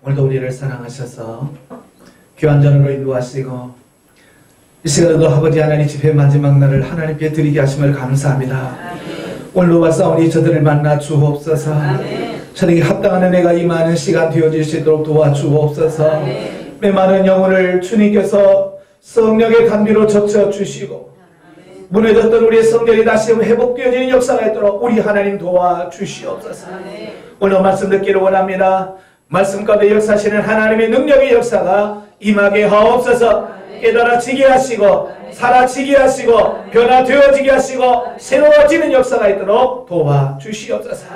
오늘도 우리를 사랑하셔서 귀한 전으로 인도하시고 이 시간에도 아버지 하나님 집회 마지막 날을 하나님께 드리게 하심을 감사합니다. 오늘도 왔사오니 저들을 만나 주옵소서. 저에게 합당한 은혜가 임하는 시간 되어질 수 있도록 도와주옵소서. 메마른 영혼을 주님께서 성령의 감비로 젖혀주시고 무너졌던 우리의 성전이 다시 회복되어지는 역사가 있도록 우리 하나님 도와주시옵소서. 오늘 말씀 듣기를 원합니다. 말씀 가운데 역사하시는 하나님의 능력의 역사가 임하게 하옵소서. 깨달아지게 하시고 살아지게 하시고 변화되어지게 하시고 새로워지는 역사가 있도록 도와주시옵소서.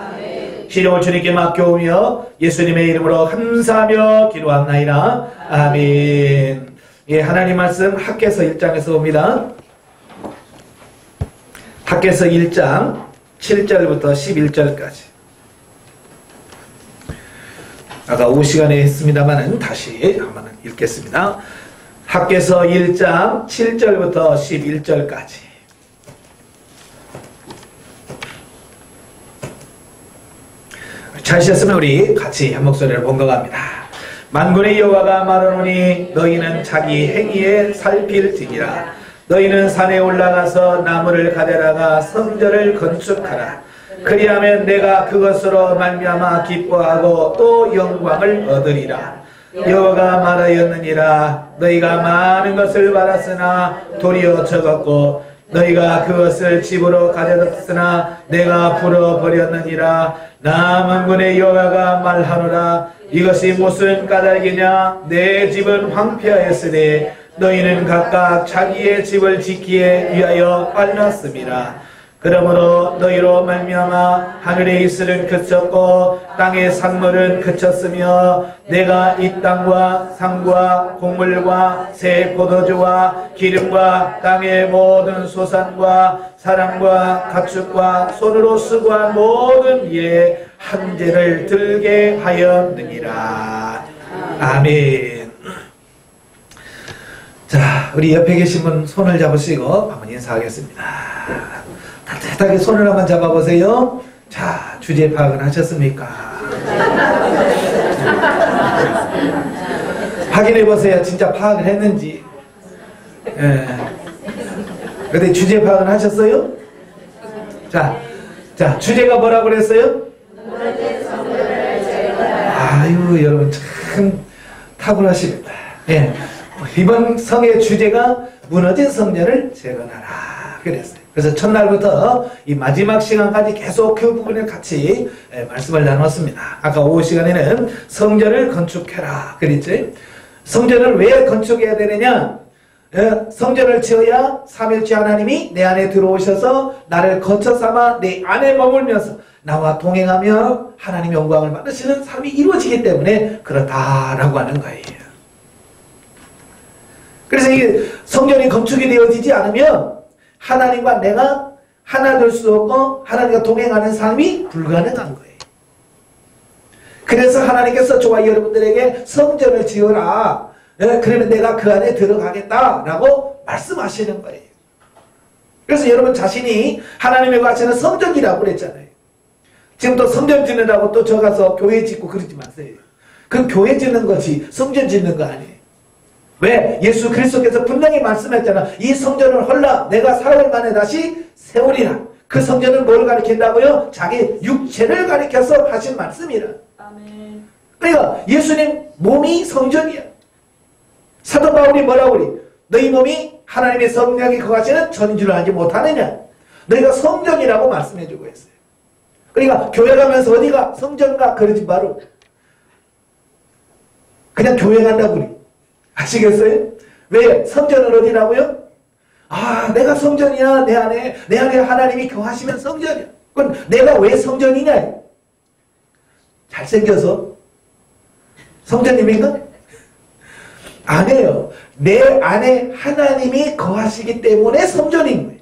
시종을 주님께 맡겨오며 예수님의 이름으로 감사하며 기도합나이다. 아멘. 예, 하나님 말씀 학개서 1장에서 봅니다. 학개서 1장 7절부터 11절까지. 아까 오후 시간에 했습니다만 다시 한번 읽겠습니다. 학개서 1장 7절부터 11절까지. 찾으셨으면 우리 같이 한 목소리를 번거갑니다. 만군의 여호와가 말하노니 너희는 자기 행위에 살필지니라. 너희는 산에 올라가서 나무를 가져다가 성전을 건축하라. 그리하면 내가 그것으로 말미암아 기뻐하고 또 영광을 얻으리라. 여호와가 말하였느니라. 너희가 많은 것을 받았으나 도리어 적었고 너희가 그것을 집으로 가져갔으나 내가 풀어버렸느니라. 나 만군의 여호와가 말하노라. 이것이 무슨 까닭이냐. 내 집은 황폐하였으니 너희는 각각 자기의 집을 짓기에 위하여 빨랐습니다. 그러므로 너희로 말미암아 하늘의 이슬은 그쳤고 땅의 산물은 그쳤으며 내가 이 땅과 산과 곡물과 새 포도주와 기름과 땅의 모든 소산과 사람과 가축과 손으로 수고한 모든 이의 한재를 들게 하였느니라. 아멘. 자, 우리 옆에 계신 분 손을 잡으시고 한번 인사하겠습니다. 따뜻하게 손을 한번 잡아보세요. 자, 주제 파악은 하셨습니까? 확인해보세요. 진짜 파악을 했는지. 예. 근데 주제 파악은 하셨어요? 자, 주제가 뭐라고 그랬어요? 아유, 여러분 참 탁월하십니다. 예. 이번 성의 주제가 무너진 성전을 재건하라 그랬어요. 그래서 첫날부터 이 마지막 시간까지 계속 그 부분을 같이 말씀을 나눴습니다. 아까 오후 시간에는 성전을 건축해라 그랬지. 성전을 왜 건축해야 되느냐. 성전을 지어야 삼일째 하나님이 내 안에 들어오셔서 나를 거처 삼아 내 안에 머물면서 나와 동행하며 하나님의 영광을 받으시는 삶이 이루어지기 때문에 그렇다라고 하는 거예요. 그래서 이 성전이 건축이 되어지지 않으면 하나님과 내가 하나 될 수 없고 하나님과 동행하는 삶이 불가능한 거예요. 그래서 하나님께서 저와 여러분들에게 성전을 지어라. 그러면 내가 그 안에 들어가겠다라고 말씀하시는 거예요. 그래서 여러분 자신이 하나님의 거하시는 성전이라고 그랬잖아요. 지금 또 성전 짓는다고 또 저 가서 교회 짓고 그러지 마세요. 그건 교회 짓는 거지 성전 짓는 거 아니에요. 왜? 예수 그리스도께서 분명히 말씀했잖아. 이 성전을 헐라 내가 4일 만에 다시 세우리라. 그 성전은 뭘 가리킨다고요? 자기 육체를 가리켜서 하신 말씀이라. 아멘. 그러니까 예수님 몸이 성전이야. 사도 바울이 뭐라고 그래? 너희 몸이 하나님의 성령이 거하시는 전인 줄 알지 못하느냐. 너희가 성전이라고 말씀해주고 있어요. 그러니까 교회 가면서 어디가 성전가 그러지 마라. 그냥 교회 간다고 그래. 아시겠어요? 왜? 성전은 어디라고요? 아, 내가 성전이야. 내 안에 하나님이 거하시면 성전이야. 그럼 내가 왜 성전이냐? 잘생겨서 성전님인가? 아니에요. 내 안에 하나님이 거하시기 때문에 성전인 거예요.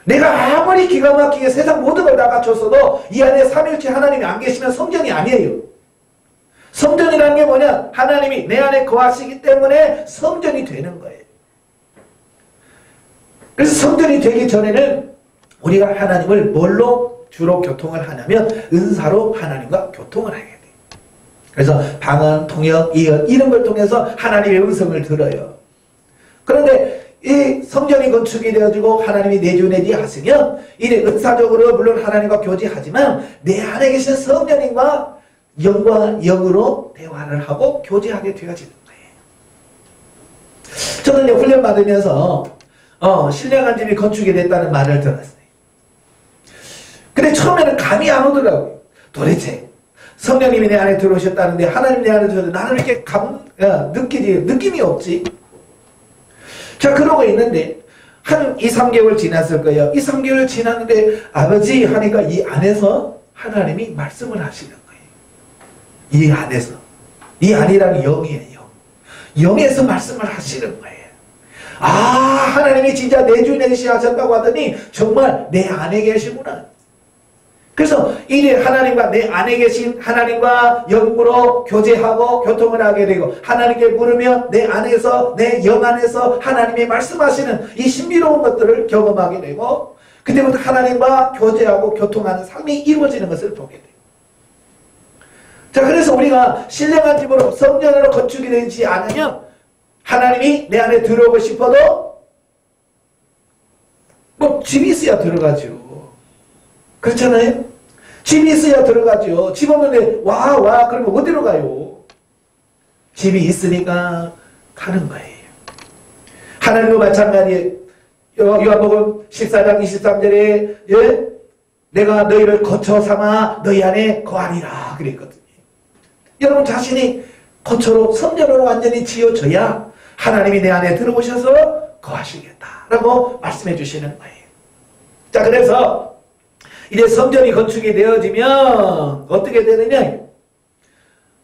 내가 아무리 기가 막히게 세상 모든 걸 다 갖췄어도 이 안에 삼일째 하나님이 안 계시면 성전이 아니에요. 성전이라는 게 뭐냐? 하나님이 내 안에 거하시기 때문에 성전이 되는 거예요. 그래서 성전이 되기 전에는 우리가 하나님을 뭘로 주로 교통을 하냐면 은사로 하나님과 교통을 하게 돼요. 그래서 방언, 통역, 이언 이런 걸 통해서 하나님의 음성을 들어요. 그런데 이 성전이 건축이 되어지고 하나님이 내주내지 하시면 이래 은사적으로 물론 하나님과 교제하지만 내 안에 계신 성령님과 영과 영으로 대화를 하고 교제하게 되어지는 거예요. 저는 이제 훈련 받으면서 신령한 집이 건축이 됐다는 말을 들었어요. 근데 처음에는 감이 안 오더라고요. 도대체 성령님이 내 안에 들어오셨다는데 하나님이 내 안에 들어오셨는데 나는 이렇게 느낌이 없지. 자, 그러고 있는데 한 2, 3개월 지났을 거예요. 2, 3개월 지났는데 아버지 하니까 이 안에서 하나님이 말씀을 하시는 거예요. 이 안에서. 이 안이라는 영이에요. 영에서 말씀을 하시는 거예요. 아, 하나님이 진짜 내주내시 하셨다고 하더니 정말 내 안에 계시구나. 그래서 이제 하나님과 내 안에 계신 하나님과 영으로 교제하고 교통을 하게 되고 하나님께 물으면 내 안에서 내 영 안에서 하나님이 말씀하시는 이 신비로운 것들을 경험하게 되고 그때부터 하나님과 교제하고 교통하는 삶이 이루어지는 것을 보게 돼요. 자, 그래서 우리가 신령한 집으로 성전으로 건축이 되지 않으면 하나님이 내 안에 들어오고 싶어도 뭐 집이 있어야 들어가죠. 그렇잖아요? 집이 있어야 들어가죠. 집 없는데 와 그러면 어디로 가요? 집이 있으니까 가는 거예요. 하나님도 마찬가지예요. 요한복음 14장 23절에 예? 내가 너희를 거처 삼아 너희 안에 거하리라 그랬거든요. 여러분 자신이 거처로 성전으로 완전히 지어져야 하나님이 내 안에 들어오셔서 거하시겠다라고 말씀해 주시는 거예요. 자, 그래서 이제 성전이 건축이 되어지면 어떻게 되느냐?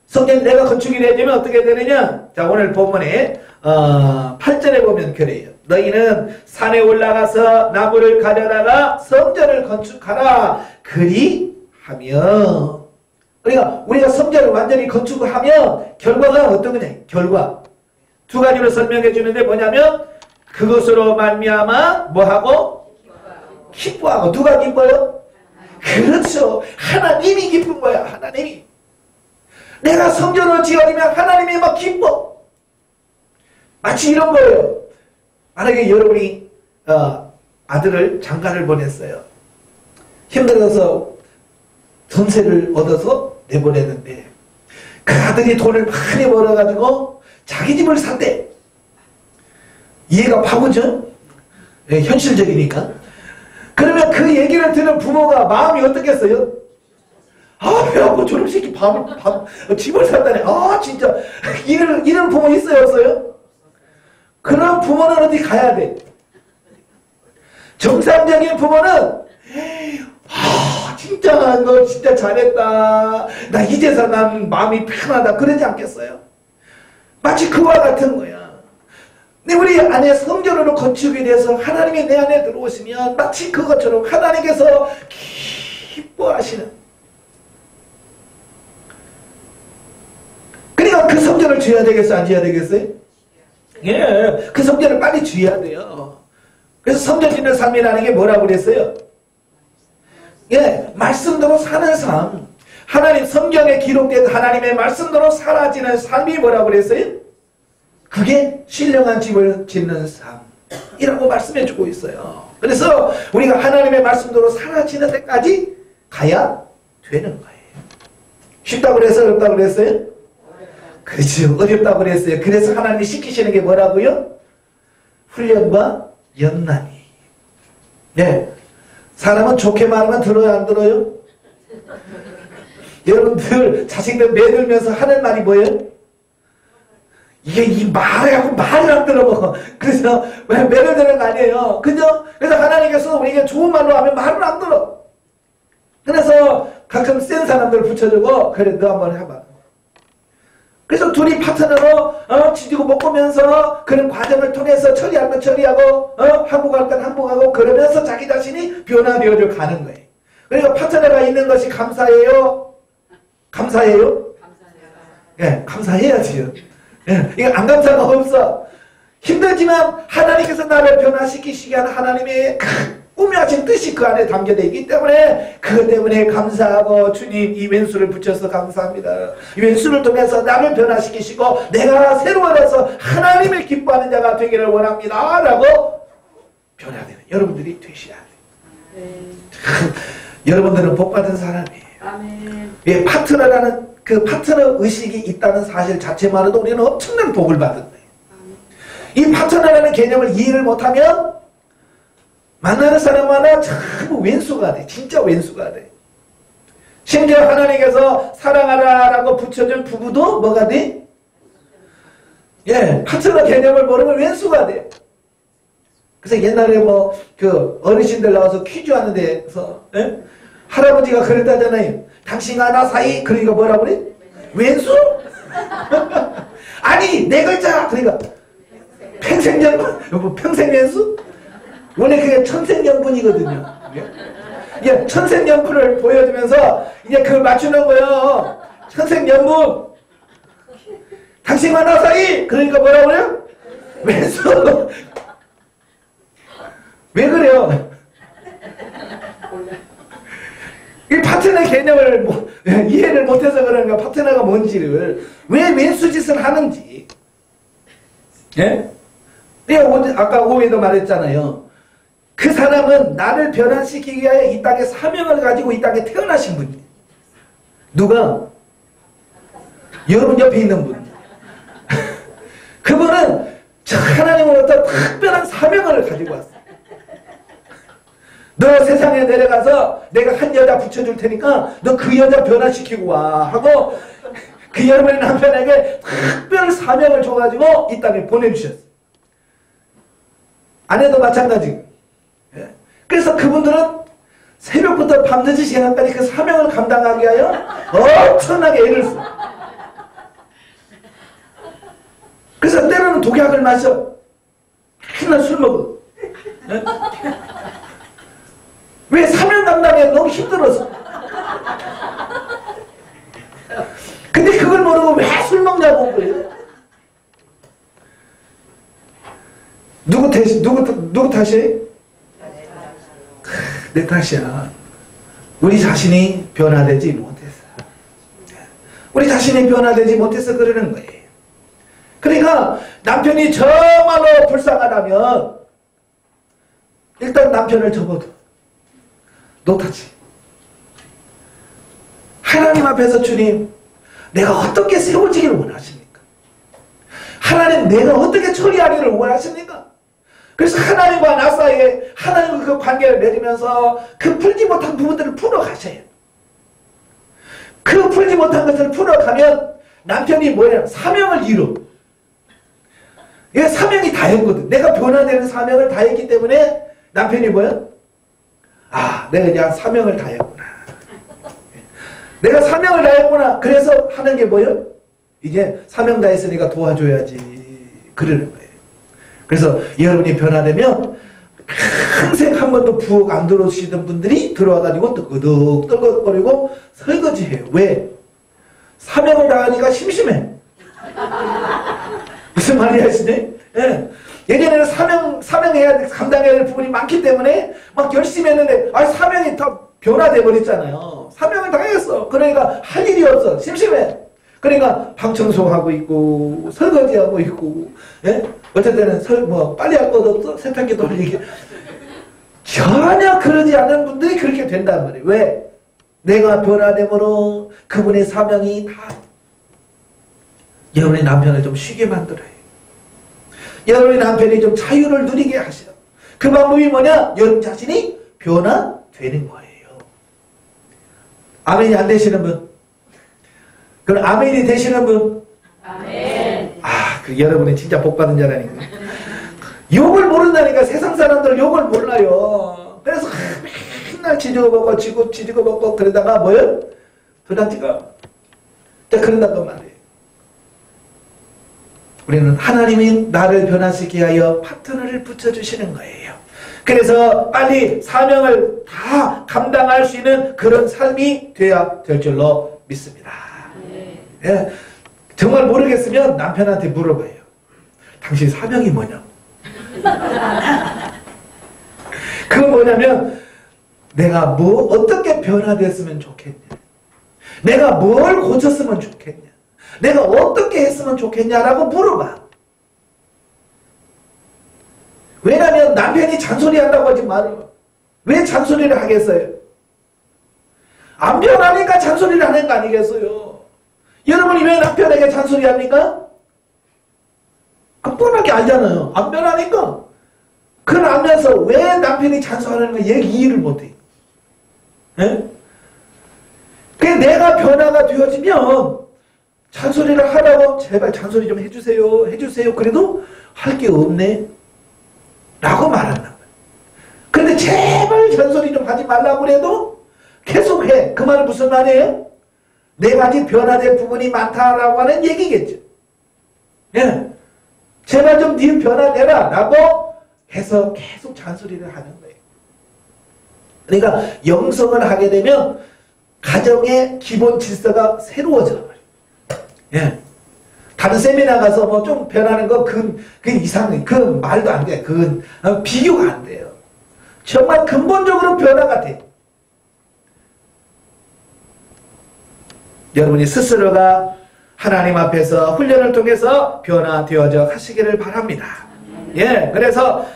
성전이 내가 건축이 되어지면 어떻게 되느냐? 자, 오늘 본문에 8절에 보면 그래요. 너희는 산에 올라가서 나무를 가져다가 성전을 건축하라. 그리하면 우리가 성전을 완전히 건축을 하면 결과가 어떤 거냐? 결과. 두 가지로 설명해 주는데 뭐냐면 그것으로 말미암아 뭐하고? 기뻐하고. 누가 기뻐요? 그렇죠. 하나님이 기쁜 거야. 하나님이. 내가 성전을 지어지면 하나님이 막 기뻐. 마치 이런 거예요. 만약에 여러분이 아들을 장가를 보냈어요. 힘들어서 전세를 얻어서 내보냈는데 그 아들이 돈을 많이 벌어가지고 자기 집을 산대. 이해가 바보죠? 네, 현실적이니까. 그러면 그 얘기를 들은 부모가 마음이 어떻겠어요? 아, 배 아파 저놈 새끼 집을 산다네. 아, 진짜 이런 부모 있어요, 없어요? 그런 부모는 어디 가야 돼? 정상적인 부모는 진짜 너 진짜 잘했다. 나 이제서 난 마음이 편하다. 그러지 않겠어요? 마치 그와 같은 거야. 근데 우리 안에 성전으로 건축이 돼서 하나님이 내 안에 들어오시면 마치 그것처럼 하나님께서 기뻐하시는. 그러니까 그 성전을 지어야 되겠어요? 안 지어야 되겠어요? 예, 그 성전을 빨리 지어야 돼요. 그래서 성전 짓는 삶이라는 게 뭐라고 그랬어요? 예, 말씀대로 사는 삶. 하나님 성경에 기록된 하나님의 말씀대로 사라지는 삶이 뭐라고 그랬어요? 그게 신령한 집을 짓는 삶이라고 말씀해 주고 있어요. 그래서 우리가 하나님의 말씀대로 사라지는 데까지 가야 되는 거예요. 쉽다고 그래서 어렵다고 그랬어요? 그렇죠. 어렵다고 그랬어요. 그래서 하나님이 시키시는 게 뭐라고요? 훈련과 연단이. 네. 사람은 좋게 말하면 들어요, 안 들어요? 여러분들 자식들 매들면서 하는 말이 뭐예요? 이게 이 말하고 말을 안 들어먹어. 그래서 왜 매를 드는 거 아니에요. 그죠? 그래서 하나님께서 우리에게 좋은 말로 하면 말을 안 들어. 그래서 가끔 센 사람들 붙여주고 그래 너 한번 해봐. 그래서 둘이 파트너로 지지고 먹으면서 그런 과정을 통해서 처리할 건 처리하고 항복할 건 항복하고 그러면서 자기 자신이 변화되어져 가는 거예요. 그러니까 파트너가 있는 것이 감사해요? 감사해요? 예, 감사해야지요. 예, 이거 안 감사가 없어. 힘들지만 하나님께서 나를 변화시키시게 하는 하나님의 꾸며진 뜻이 그 안에 담겨져 있기 때문에 그것 때문에 감사하고 주님 이 왼수를 붙여서 감사합니다. 이 왼수를 통해서 나를 변화시키시고 내가 새로워져서 하나님을 기뻐하는 자가 되기를 원합니다 라고 변화되는 여러분들이 되셔야 돼요. 여러분들은 복받은 사람이에요. 아멘. 예, 파트너라는 그 파트너 의식이 있다는 사실 자체만으로도 우리는 엄청난 복을 받은 거예요. 이 파트너라는 개념을 이해를 못하면 만나는 사람마다 전부 왼수가 돼. 진짜 왼수가 돼. 심지어 하나님께서 사랑하라라고 붙여준 부부도 뭐가 돼? 예, 파트너 개념을 모르면 왼수가 돼. 그래서 옛날에 뭐 그 어르신들 나와서 퀴즈 하는 데서 예? 할아버지가 그랬다잖아요. 당신과 나 사이 그러니까 뭐라 그래? 왼수? 아니 네 글자 그러니까 평생연분 평생왼수? 원래 그게 천생연분이거든요. 이게 천생연분을 보여주면서 이제 그걸 맞추는 거예요. 천생연분. 당신과 나 사이 그러니까 뭐라 그래요? 왼수. 왜 그래요? 이 파트너 개념을 이해를 못해서 그러는가 파트너가 뭔지를 왜 왼수짓을 하는지. 예? 내가 아까 오후에도 말했잖아요. 그 사람은 나를 변화시키기 위하여 이 땅에 사명을 가지고 이 땅에 태어나신 분이에요. 누가? 여러분 옆에 있는 분. 그분은 하나님으로부터 특별한 사명을 가지고 왔어요. 너 세상에 내려가서 내가 한 여자 붙여줄 테니까 너 그 여자 변화시키고 와 하고 그 여러분의 남편에게 특별 사명을 줘가지고 이 땅에 보내주셨어요. 아내도 마찬가지. 그래서 그분들은 새벽부터 밤늦은 시간까지 그 사명을 감당하기 위하여 엄청나게 애를 써. 그래서 때로는 독약을 마셔. 맨날 술 먹어. 왜 사명 감당에 너무 힘들어서. 근데 그걸 모르고 왜 술 먹냐고 그래요. 누구 탓이에요? 내 탓이야. 우리 자신이 변화되지 못해서. 우리 자신이 변화되지 못해서 그러는 거예요. 그러니까 남편이 정말로 불쌍하다면 일단 남편을 접어둬. 노타지. 하나님 앞에서 주님, 내가 어떻게 세워지기를 원하십니까? 하나님, 내가 어떻게 처리하기를 원하십니까? 그래서 하나님과 나 사이에 하나님과 그 관계를 맺으면서 그 풀지 못한 부분들을 풀어가셔요. 그 풀지 못한 것을 풀어가면 남편이 뭐냐? 사명을 이루. 이게 사명이 다 했거든. 내가 변화되는 사명을 다 했기 때문에 남편이 뭐야? 아, 내가 그냥 사명을 다 했구나. 내가 사명을 다 했구나. 그래서 하는 게 뭐예요? 이제 사명 다 했으니까 도와줘야지. 그러는 거예요. 그래서 여러분이 변화되면 평생 한 번도 부엌 안 들어오시던 분들이 들어와가지고 뜨거득거리고 설거지해요. 왜? 사명을 다하니까 심심해. 무슨 말이 하시네? 예. 예전에는 사명해야 돼, 감당해야 될 부분이 많기 때문에 막 열심히 했는데, 사명이 다 변화돼 버렸잖아요. 사명을 다 했어. 그러니까 할 일이 없어. 심심해. 그러니까 방 청소하고 있고, 설거지하고 있고, 예? 어쩔 때는 빨리 할 것도 없어. 세탁기 돌리기. 전혀 그러지 않은 분들이 그렇게 된단 말이에요. 왜? 내가 변화됨으로 그분의 사명이 다 여러분의 남편을 좀 쉬게 만들어요. 여러분의 남편이 좀 자유를 누리게 하셔. 그 방법이 뭐냐? 여러분 자신이 변화되는 거예요. 아멘이 안 되시는 분? 그럼 아멘이 되시는 분? 아멘. 그 여러분이 진짜 복받은 자라니까. 욕을 모른다니까. 세상 사람들 욕을 몰라요. 그래서 맨날 지지고 먹고 그러다가 뭐예요? 도장지가. 그런다고 말이에요. 우리는 하나님이 나를 변화시키기 위하여 파트너를 붙여주시는 거예요. 그래서 빨리 사명을 다 감당할 수 있는 그런 삶이 돼야 될 줄로 믿습니다. 예, 정말 모르겠으면 남편한테 물어봐요. 당신 사명이 뭐냐? 그건 뭐냐면 내가 어떻게 변화됐으면 좋겠냐, 내가 뭘 고쳤으면 좋겠냐, 내가 어떻게 했으면 좋겠냐라고 물어봐. 왜냐하면 남편이 잔소리한다고 하지 말아요. 왜 잔소리를 하겠어요? 안 변하니까 잔소리를 하는 거 아니겠어요? 여러분이 왜 남편에게 잔소리합니까? 그 뻔하게 알잖아요. 안 변하니까. 그걸 알면서 왜 남편이 잔소리하는 거 이해를 못해. 예? 그게 내가 변화가 되어지면 잔소리를 하라고 제발 잔소리 좀 해주세요. 해주세요. 그래도 할 게 없네. 라고 말한단 말이에요. 근데 제발 잔소리 좀 하지 말라고 그래도 계속해. 그 말은 무슨 말이에요? 내가 아직 변화될 부분이 많다라고 하는 얘기겠죠. 예. 제발 좀 네 변화되라 라고 해서 계속 잔소리를 하는 거예요. 그러니까 영성을 하게 되면 가정의 기본 질서가 새로워져 버려요. 예. 다른 세미나 가서 뭐 좀 변하는 거 그 이상해. 그 말도 안 돼. 그 비교가 안 돼요. 정말 근본적으로 변화가 돼. 여러분이 스스로가 하나님 앞에서 훈련을 통해서 변화되어져 가시기를 바랍니다. 예, 그래서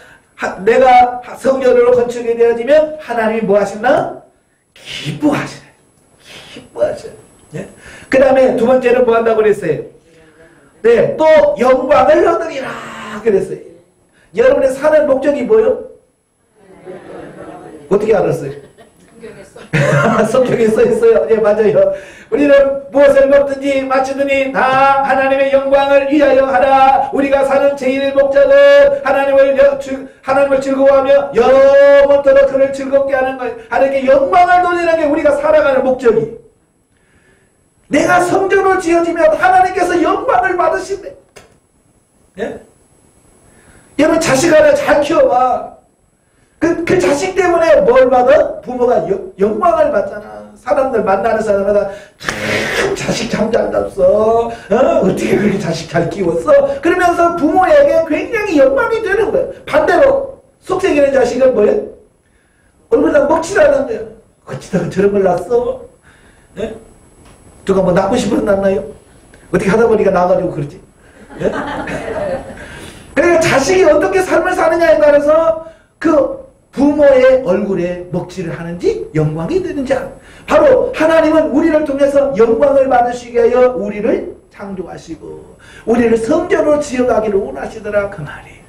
내가 성전으로 건축이 되어지면 하나님이 뭐 하신다? 기뻐하시네. 기뻐하셔요. 예? 그 다음에 두 번째는 뭐 한다고 그랬어요? 네, 또 영광을 얻으리라 그랬어요. 여러분의 사는 목적이 뭐예요? 어떻게 알았어요? 성경에 써 있어요. 예, 맞아요. 우리는 무엇을 먹든지 마치든지 다 하나님의 영광을 위하여 하라. 우리가 사는 제일 목적은 하나님을 즐거워하며 영원토록 그를 즐겁게 하는 것, 하나님께 영광을 돌리는 게 우리가 살아가는 목적이. 내가 성전을 지어지면 하나님께서 영광을 받으신대. 예? 여러분 자식 하나 잘 키워봐. 그 자식 때문에 뭘 받아? 부모가 영광을 받잖아. 사람들 만나는 사람마다 참 자식 참 잘 땄어. 어떻게 그렇게 자식 잘 키웠어? 그러면서 부모에게 굉장히 영광이 되는 거예요. 반대로 속썩이는 자식은 뭐예요? 얼마나 먹칠하는 거예요. 어찌다가 저런 걸 낳았어? 예? 누가 뭐 낳고 싶어서 낳나요? 어떻게 하다 보니까 나가지고 그러지? 예? 그러니까 자식이 어떻게 삶을 사느냐에 따라서 그 부모의 얼굴에 먹칠을 하는지 영광이 되는지 바로 하나님은 우리를 통해서 영광을 받으시기 위하여 우리를 창조하시고 우리를 성전으로 지어가기를 원하시더라 그 말이에요.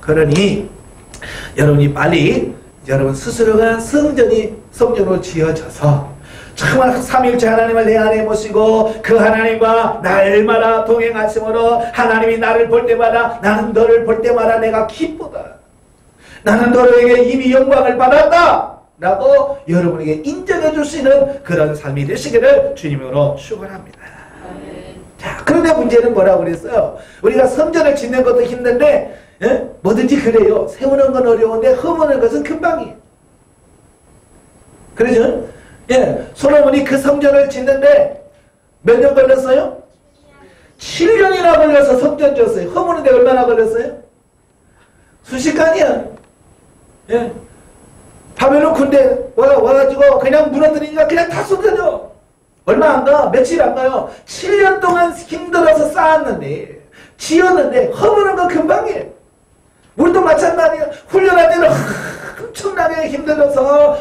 그러니 여러분이 빨리 여러분 스스로가 성전으로 지어져서 정말 삼위일체 하나님을 내 안에 모시고 그 하나님과 날마다 동행하심으로 하나님이 나를 볼 때마다 나는 너를 볼 때마다 내가 기쁘다. 나는 너에게 이미 영광을 받았다 라고 여러분에게 인정해 줄 수 있는 그런 삶이 되시기를 주님으로 축원합니다. 자, 그런데 문제는 뭐라고 그랬어요? 우리가 성전을 짓는 것도 힘든데 뭐든지 그래요. 세우는 건 어려운데 허무는 것은 금방이에요. 그러죠? 예, 솔로몬이 그 성전을 짓는데 몇 년 걸렸어요? 7년이나 걸려서 성전 지었어요. 허무는데 얼마나 걸렸어요? 순식간이야. 예. 바벨론 군대 와가지고 그냥 무너뜨리니까 그냥 다 쏟아져. 얼마 안 가. 며칠 안 가요. 7년 동안 힘들어서 쌓았는데 지었는데 허무는 건 금방이에요. 우리도 마찬가지예요. 훈련할 때는 엄청나게 힘들어서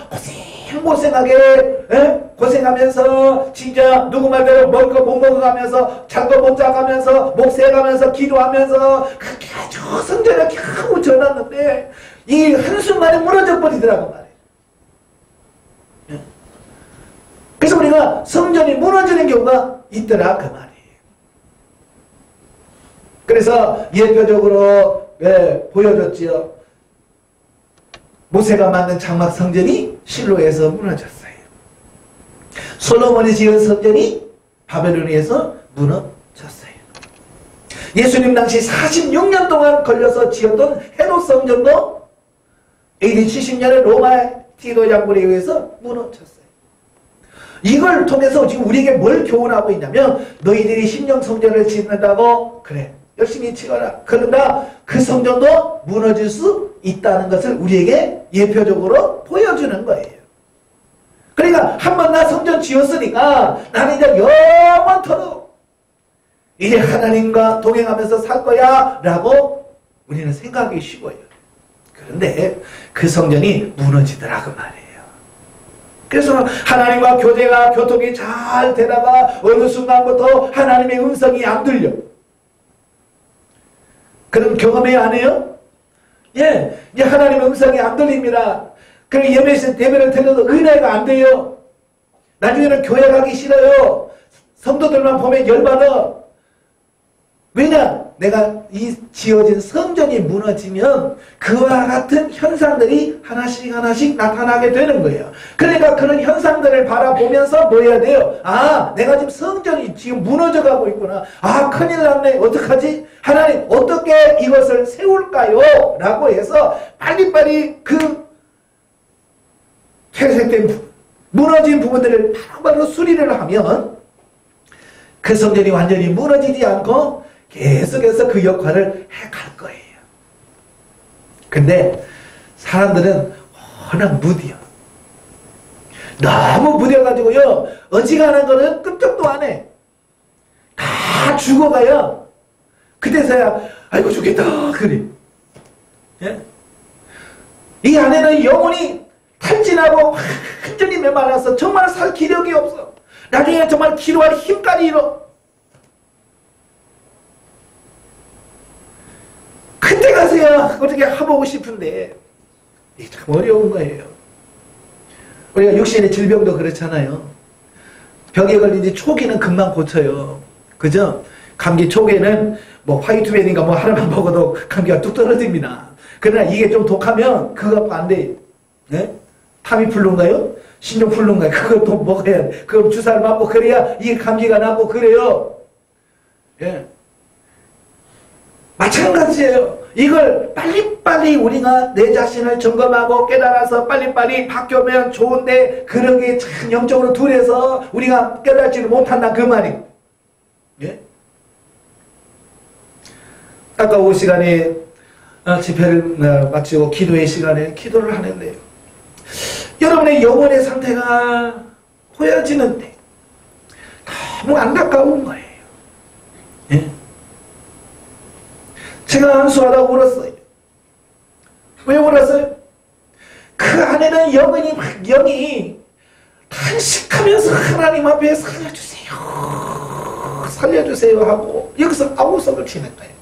고생하게 고생하면서 진짜 누구 말대로 먹을 거 못 먹어가면서 잘 거 못 자가면서 목 새가면서 기도하면서 그렇게 아주 성전을 겨우 지어놨는데 이 한순간에 무너져 버리더라고 말이에요. 그래서 우리가 성전이 무너지는 경우가 있더라 그 말이에요. 그래서 예표적으로 보여줬지요. 모세가 만든 장막 성전이 실로에서 무너졌어요. 솔로몬이 지은 성전이 바벨론에서 무너졌어요. 예수님 당시 46년 동안 걸려서 지었던 헤롯 성전도 AD 70년에 로마 티도 장군에 의해서 무너졌어요. 이걸 통해서 지금 우리에게 뭘 교훈하고 있냐면 너희들이 신령 성전을 짓는다고 그래 열심히 치워라. 그러나 그 성전도 무너질 수 있다는 것을 우리에게 예표적으로 보여주는 거예요. 그러니까 한 번 나 성전 지었으니까 나는 이제 영원토록 이제 하나님과 동행하면서 살 거야 라고 우리는 생각하기 쉬워요. 그런데 그 성전이 무너지더라 그 말이에요. 그래서 하나님과 교통이 잘 되다가 어느 순간부터 하나님의 음성이 안 들려. 그럼 경험해야 안 해요? 예, 이제 하나님의 음성이 안 들립니다. 그리고 예배를 드려도 은혜가 안 돼요. 나중에는 교회 가기 싫어요. 성도들만 보면 열받아. 왜냐? 내가 이 지어진 성전이 무너지면 그와 같은 현상들이 하나씩 나타나게 되는 거예요. 그러니까 그런 현상들을 바라보면서 뭐 해야 돼요? 아, 내가 지금 성전이 지금 무너져가고 있구나. 아, 큰일 났네. 어떡하지? 하나님 어떻게 이것을 세울까요? 라고 해서 빨리빨리 그 퇴색된 무너진 부분들을 바로바로 수리를 하면 그 성전이 완전히 무너지지 않고 계속해서 그 역할을 해갈 거예요. 근데 사람들은 워낙 무디요. 너무 무뎌가지고요. 어지간한 거는 끔찍도 안 해. 다 죽어가요. 그때서야 아이고 죽겠다 그래. 예? 이 안에는 영혼이 탈진하고 완전히 메말라서 정말 살 기력이 없어. 나중에 정말 기도할 힘까지 잃어. 그때 가서야 어떻게 해보고 싶은데 이게 참 어려운 거예요. 우리가 육신의 질병도 그렇잖아요. 병에 걸린 지 초기는 금방 고쳐요. 그죠? 감기 초기에는 뭐 화이트베리인가 뭐 하나만 먹어도 감기가 뚝 떨어집니다. 그러나 이게 좀 독하면 그거 안 돼. 네? 타미플루인가요? 신종플루인가요? 그걸 또 먹어야 돼. 그럼 주사를 맞고 그래야 이게 감기가 나고 그래요. 예. 마찬가지예요. 이걸 빨리빨리 우리가 내 자신을 점검하고 깨달아서 빨리빨리 바뀌면 좋은데 그런 게 참 영적으로 둔해서 우리가 깨달지를 못한다 그 말이에요. 예? 아까 오 시간에 집회를 마치고 기도의 시간에 기도를 하는데요. 여러분의 영혼의 상태가 보여지는데 너무 안타까운 거예요. 예? 제가 안수하다 울었어요. 왜 울었어요? 그 안에는 영이 탄식하면서 하나님 앞에 살려주세요. 살려주세요 하고 여기서 아우성을 치는 거예요.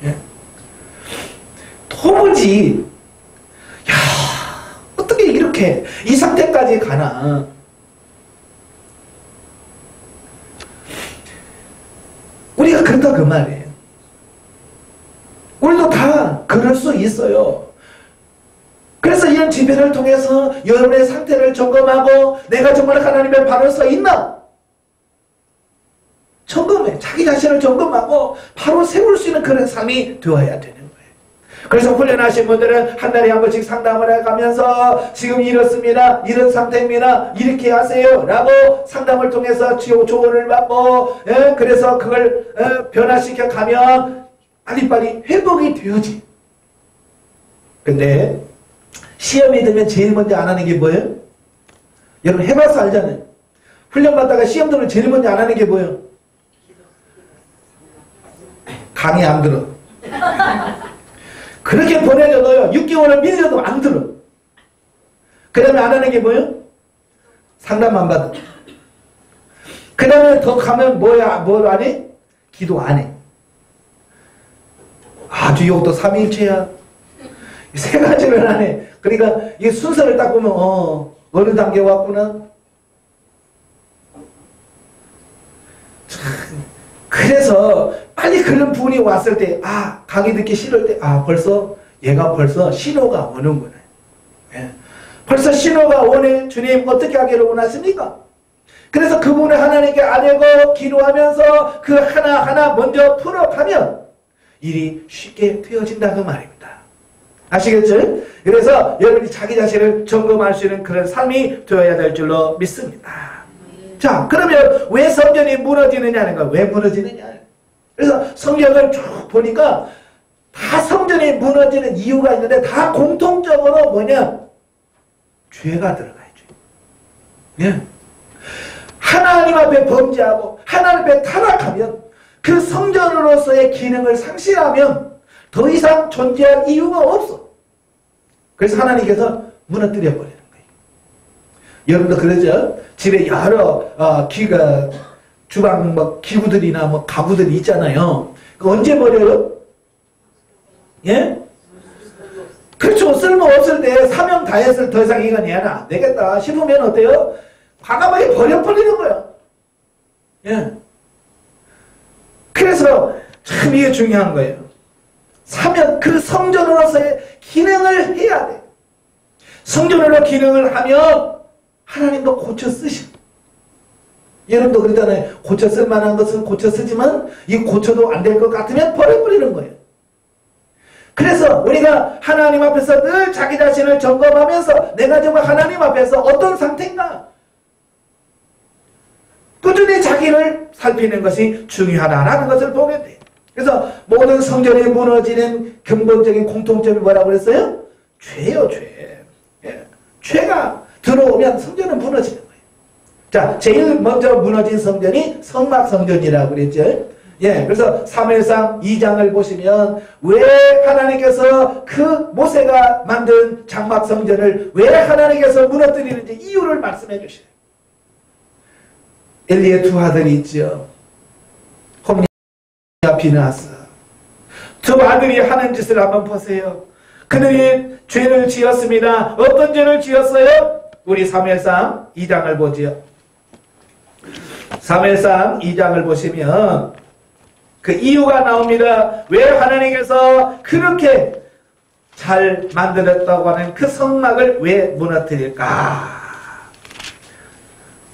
예? 도무지 야 어떻게 이렇게 이 상태까지 가나. 우리가 그렇다 그 말이에요. 우리도 다 그럴 수 있어요. 그래서 이런 집회를 통해서 여러분의 상태를 점검하고 내가 정말 하나님의 발을 서 있나? 점검해. 자기 자신을 점검하고 바로 세울 수 있는 그런 삶이 되어야 되는 거예요. 그래서 훈련하신 분들은 한 달에 한 번씩 상담을 해가면서 지금 이렇습니다. 이런 상태입니다. 이렇게 하세요. 라고 상담을 통해서 조언을 받고 그래서 그걸 변화시켜 가면 빨리빨리 회복이 되어지. 근데 시험이 들면 제일 먼저 안 하는 게 뭐예요? 여러분 해봐서 알잖아요. 훈련받다가 시험 들면 제일 먼저 안 하는 게 뭐예요? 강의 안 들어. 그렇게 보내줘도요 6개월을 밀려도 안 들어. 그 다음에 안 하는 게 뭐예요? 상담 안 받아. 그 다음에 더 가면 뭐야? 뭘 안 해? 기도 안 해. 아주 이것도 삼위일체야. 세 가지를 안 해. 그러니까 이 순서를 딱 보면 어느 단계 왔구나. 그래서 빨리 그런 분이 왔을 때 강의 듣기 싫을 때 벌써 얘가 벌써 신호가 오는구나. 예. 벌써 신호가 오네. 주님 어떻게 하기를 원하십니까? 그래서 그분을 하나님께 아뢰고 기도하면서 그 하나하나 먼저 풀어가면 일이 쉽게 되어진다 그 말입니다. 아시겠죠? 그래서 여러분이 자기 자신을 점검할 수 있는 그런 삶이 되어야 될 줄로 믿습니다. 자, 그러면 왜 성전이 무너지느냐는 거야. 왜 무너지느냐? 그래서 성경을 쭉 보니까 다 성전이 무너지는 이유가 있는데 다 공통적으로 뭐냐? 죄가 들어가요. 죄. 예. 하나님 앞에 범죄하고 하나님 앞에 타락하면 그 성전으로서의 기능을 상실하면 더 이상 존재할 이유가 없어. 그래서 하나님께서 무너뜨려 버리는 거예요. 여러분도 그러죠? 집에 여러 주방 뭐 기구들이나 뭐 가구들이 있잖아요. 언제 버려요? 예? 그렇죠. 쓸모없을 때 사명 다했을 더 이상 이건 얘는 안 되겠다 싶으면 어때요? 과감하게 버려버리는 거예요. 예. 그래서 참 이게 중요한 거예요. 사명, 그 성전으로서의 기능을 해야 돼. 성전으로 기능을 하면 하나님도 고쳐 쓰시고, 여러분도 그러잖아요. 고쳐 쓸 만한 것은 고쳐 쓰지만 이 고쳐도 안 될 것 같으면 버려버리는 거예요. 그래서 우리가 하나님 앞에서 늘 자기 자신을 점검하면서 내가 정말 하나님 앞에서 어떤 상태인가 꾸준히 자기를 살피는 것이 중요하다라는 것을 보게 돼요. 그래서 모든 성전이 무너지는 근본적인 공통점이 뭐라고 그랬어요? 죄요, 죄. 예. 죄가 들어오면 성전은 무너지는 거예요. 자, 제일 먼저 무너진 성전이 성막 성전이라고 그랬죠. 예, 그래서 사무엘상 2장을 보시면 왜 하나님께서 그 모세가 만든 장막 성전을 왜 하나님께서 무너뜨리는지 이유를 말씀해 주시네요. 엘리의 두 아들이 있죠. 홈리와 비느하스. 두 아들이 하는 짓을 한번 보세요. 그들이 죄를 지었습니다. 어떤 죄를 지었어요? 우리 사무엘상 2장을 보지요. 사무엘상 2장을 보시면 그 이유가 나옵니다. 왜 하나님께서 그렇게 잘 만들었다고 하는 그 성막을 왜 무너뜨릴까?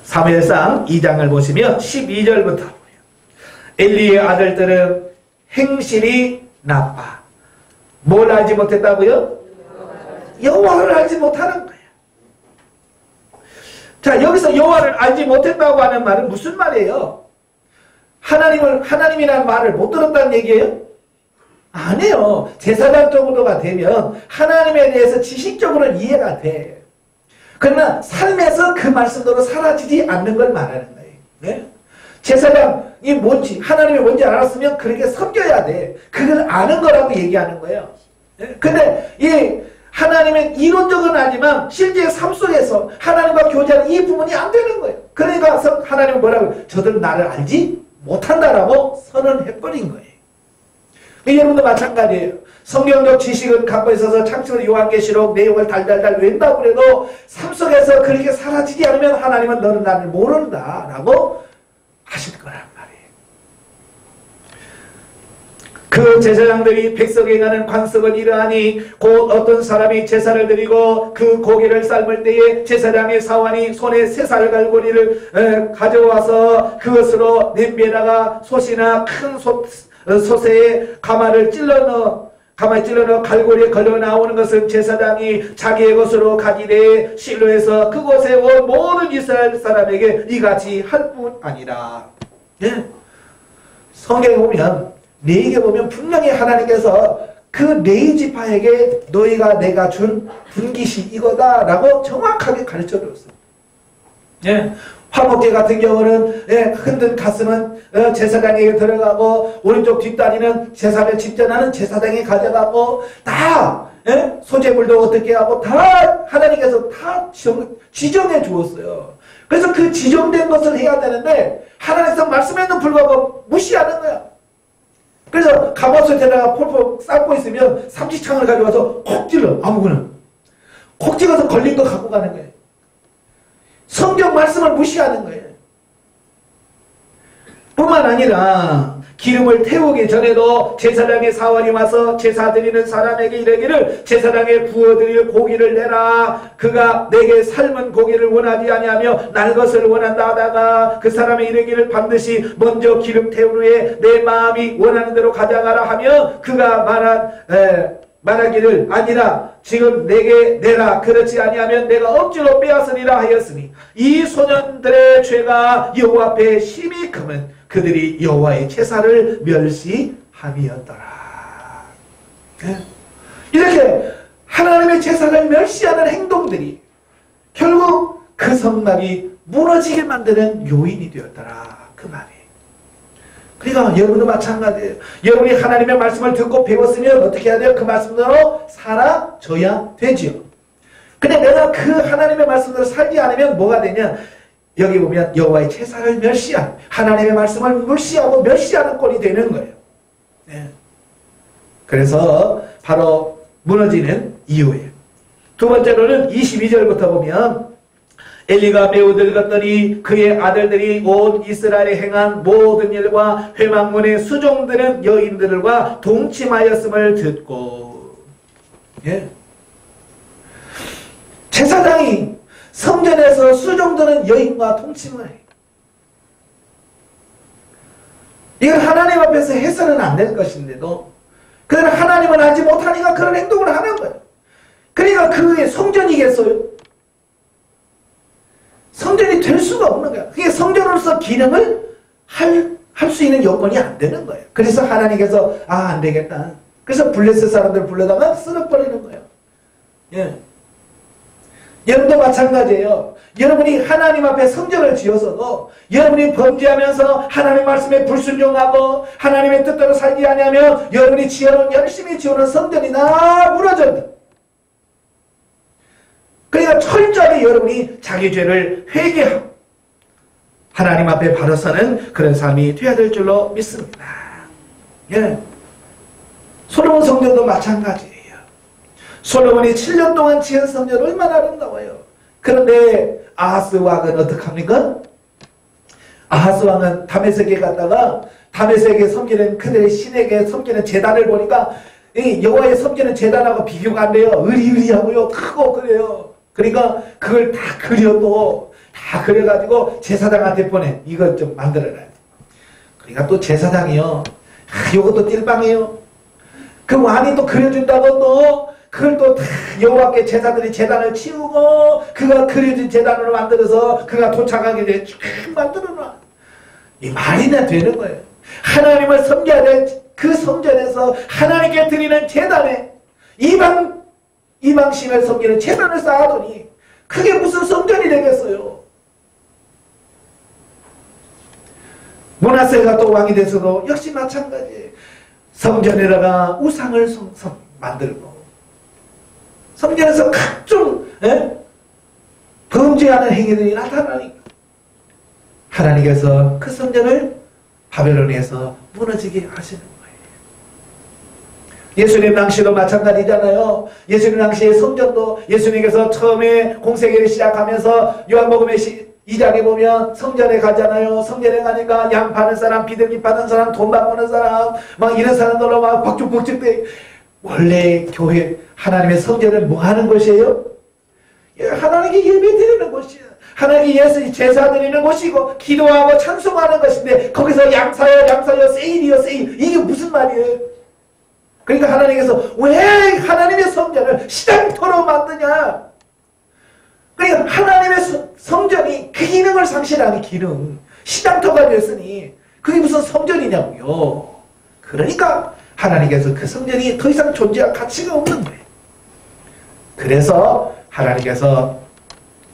사무엘상 2장을 보시면 12절부터 보여요. 엘리의 아들들은 행실이 나빠. 뭘 알지 못했다고요? 여호와를 알지 못하는 거예요. 자, 여기서 여호와를 알지 못했다고 하는 말은 무슨 말이에요? 하나님이라는 말을 못 들었다는 얘기예요? 아니에요. 제사장 정도가 되면 하나님에 대해서 지식적으로는 이해가 돼. 그러나 삶에서 그 말씀대로 사라지지 않는 걸 말하는 거예요. 네? 제사장이 뭔지, 하나님이 뭔지 알았으면 그렇게 섬겨야 돼. 그걸 아는 거라고 얘기하는 거예요. 네? 근데 이 하나님은 이론적은 아니지만 실제 삶 속에서 하나님과 교제하는 이 부분이 안 되는 거예요. 그러니까 하나님은 뭐라고? 저들은 나를 알지 못한다라고 선언해버린 거예요. 여러분도 마찬가지예요. 성경적 지식은 갖고 있어서 창세기 요한계시록 내용을 달달달 외운다고 해도 삶 속에서 그렇게 사라지지 않으면 하나님은 너는 나를 모른다라고 하실 거란 말이에요. 그 제사장들이 백성에 가는 관습은 이러하니 곧 어떤 사람이 제사를 드리고 그 고기를 삶을 때에 제사장의 사환이 손에 새살 갈고리를 가져와서 그것으로 냄비에다가 솥이나 큰 솥에 가마를 찔러 넣어 갈고리에 걸려 나오는 것은 제사장이 자기의 것으로 가지되 실로에서 그곳에 온 모든 이스라엘 사람에게 이같이 할 뿐 아니라. 예? 성경에 보면 레위기에 보면 분명히 하나님께서 그 레위 지파에게 너희가 내가 준 분깃이 이거다라고 정확하게 가르쳐 줬어요. 예. 화목제 같은 경우는 흔든 가슴은 제사장에게 들어가고 오른쪽 뒷다리는 제사를 집전하는 제사장이 가져가고 다 소재물도 어떻게 하고 다 하나님께서 다 지정해 주었어요. 그래서 그 지정된 것을 해야 되는데 하나님께서 말씀에도 불구하고 무시하는 거야. 그래서 가마솥에다가 폴폴 삶고 있으면 삼지창을 가져와서 콕 찔러. 아무거나 콕 찍어서 걸린 거 갖고 가는 거예요. 성경 말씀을 무시하는 거예요. 뿐만 아니라 기름을 태우기 전에도 제사장의 사원이 와서 제사 드리는 사람에게 이르기를 제사장에 부어드릴 고기를 내라. 그가 내게 삶은 고기를 원하지 아니하며 날 것을 원한다 하다가 그 사람의 이르기를 반드시 먼저 기름 태운 후에 내 마음이 원하는 대로 가져가라 하며 그가 말한 말하기를 아니라 지금 내게 내라 그렇지 아니하면 내가 억지로 빼앗으리라 하였으니 이 소년들의 죄가 여호와 앞에 심히 크면 그들이 여호와의 제사를 멸시함이었더라. 이렇게 하나님의 제사를 멸시하는 행동들이 결국 그 성막이 무너지게 만드는 요인이 되었더라. 그 말이. 그러니까 여러분도 마찬가지예요. 여러분이 하나님의 말씀을 듣고 배웠으면 어떻게 해야 돼요? 그 말씀대로 살아줘야 되지요. 근데 내가 그 하나님의 말씀대로 살지 않으면 뭐가 되냐? 여기 보면 여호와의 제사를 멸시하는, 하나님의 말씀을 무시하고 멸시하는 꼴이 되는 거예요. 네. 그래서 바로 무너지는 이유예요. 두 번째로는 22절부터 보면 엘리가 매우 늙었더니 그의 아들들이 온 이스라엘에 행한 모든 일과 회막문의 수종들은 여인들과 동침하였음을 듣고. 예. 제사장이 성전에서 수종드는 여인과 동침을 해. 이건 하나님 앞에서 해서는 안 될 것인데도 그들은 하나님은 하지 못하니까 그런 행동을 하는 거예요. 그러니까 그의 성전이겠어요? 성전이 될 수가 없는 거야. 그게 성전으로서 기능을 할 수 있는 요건이 안 되는 거예요. 그래서 하나님께서 안 되겠다. 그래서 블레셋 사람들 불러다가 쓸어버리는 거예요. 예. 여러분도 마찬가지예요. 여러분이 하나님 앞에 성전을 지어서도 여러분이 범죄하면서 하나님 말씀에 불순종하고 하나님의 뜻대로 살지 아니하면 여러분이 열심히 지어놓은 성전이 다 무너진다. 그러니까 철저하게 여러분이 자기 죄를 회개하고 하나님 앞에 바로 서는 그런 삶이 되어야 될 줄로 믿습니다. 예. 솔로몬 성전도 마찬가지예요. 솔로몬이 7년 동안 지은 성전 얼마나 아름다워요. 그런데 아하스 왕은 어떡합니까? 아하스 왕은 다메섹에 갔다가 다메섹에 섬기는 그들의 신에게 섬기는 제단을 보니까 이 여호와의 섬기는 제단하고 비교가 안 돼요. 으리으리하고요. 크고 그래요. 그러니까 그걸 다 그려도 다 그려가지고 제사장한테 보내. 이것 좀 만들어라. 그러니까 또 제사장이요. 이것도 띨빵이에요. 그 왕이 또 그려준다고 또 그걸 또 다 여호와께 제사들이 제단을 치우고 그가 그려진 제단으로 만들어서 그가 도착하게 돼 쭉 만들어놔. 이 말이나 되는 거예요. 하나님을 섬겨야 될 그 성전에서 하나님께 드리는 제단에 이방신을 섬기는 제단을 쌓아두니 그게 무슨 성전이 되겠어요. 므낫세가 또 왕이 돼서도 역시 마찬가지예요. 성전에다가 우상을 만들고 성전에서 각종 범죄하는 행위들이 나타나니까 하나님께서 그 성전을 바벨론에서 무너지게 하시는 거예요. 예수님 당시도 마찬가지잖아요. 예수님 당시의 성전도 예수님께서 처음에 공생애를 시작하면서 요한복음의 2장에 보면 성전에 가잖아요. 성전에 가니까 양 파는 사람, 비둘기 파는 사람, 돈 바꾸는 사람 막 이런 사람들로 막 박죽박죽대. 원래 교회 하나님의 성전은 뭐 하는 곳이에요? 하나님께 예배 드리는 곳이에요. 하나님께 예수 제사 드리는 곳이고 기도하고 찬송하는 것인데 거기서 양사여 세일이요 세일. 이게 무슨 말이에요? 그러니까 하나님께서 왜 하나님의 성전을 시장터로 만드냐? 그러니까 하나님의 성전이 그 기능을 상실하는 기능 시장터가 됐으니 그게 무슨 성전이냐고요. 그러니까 하나님께서 그 성전이 더 이상 존재할 가치가 없는 거예요. 그래서 하나님께서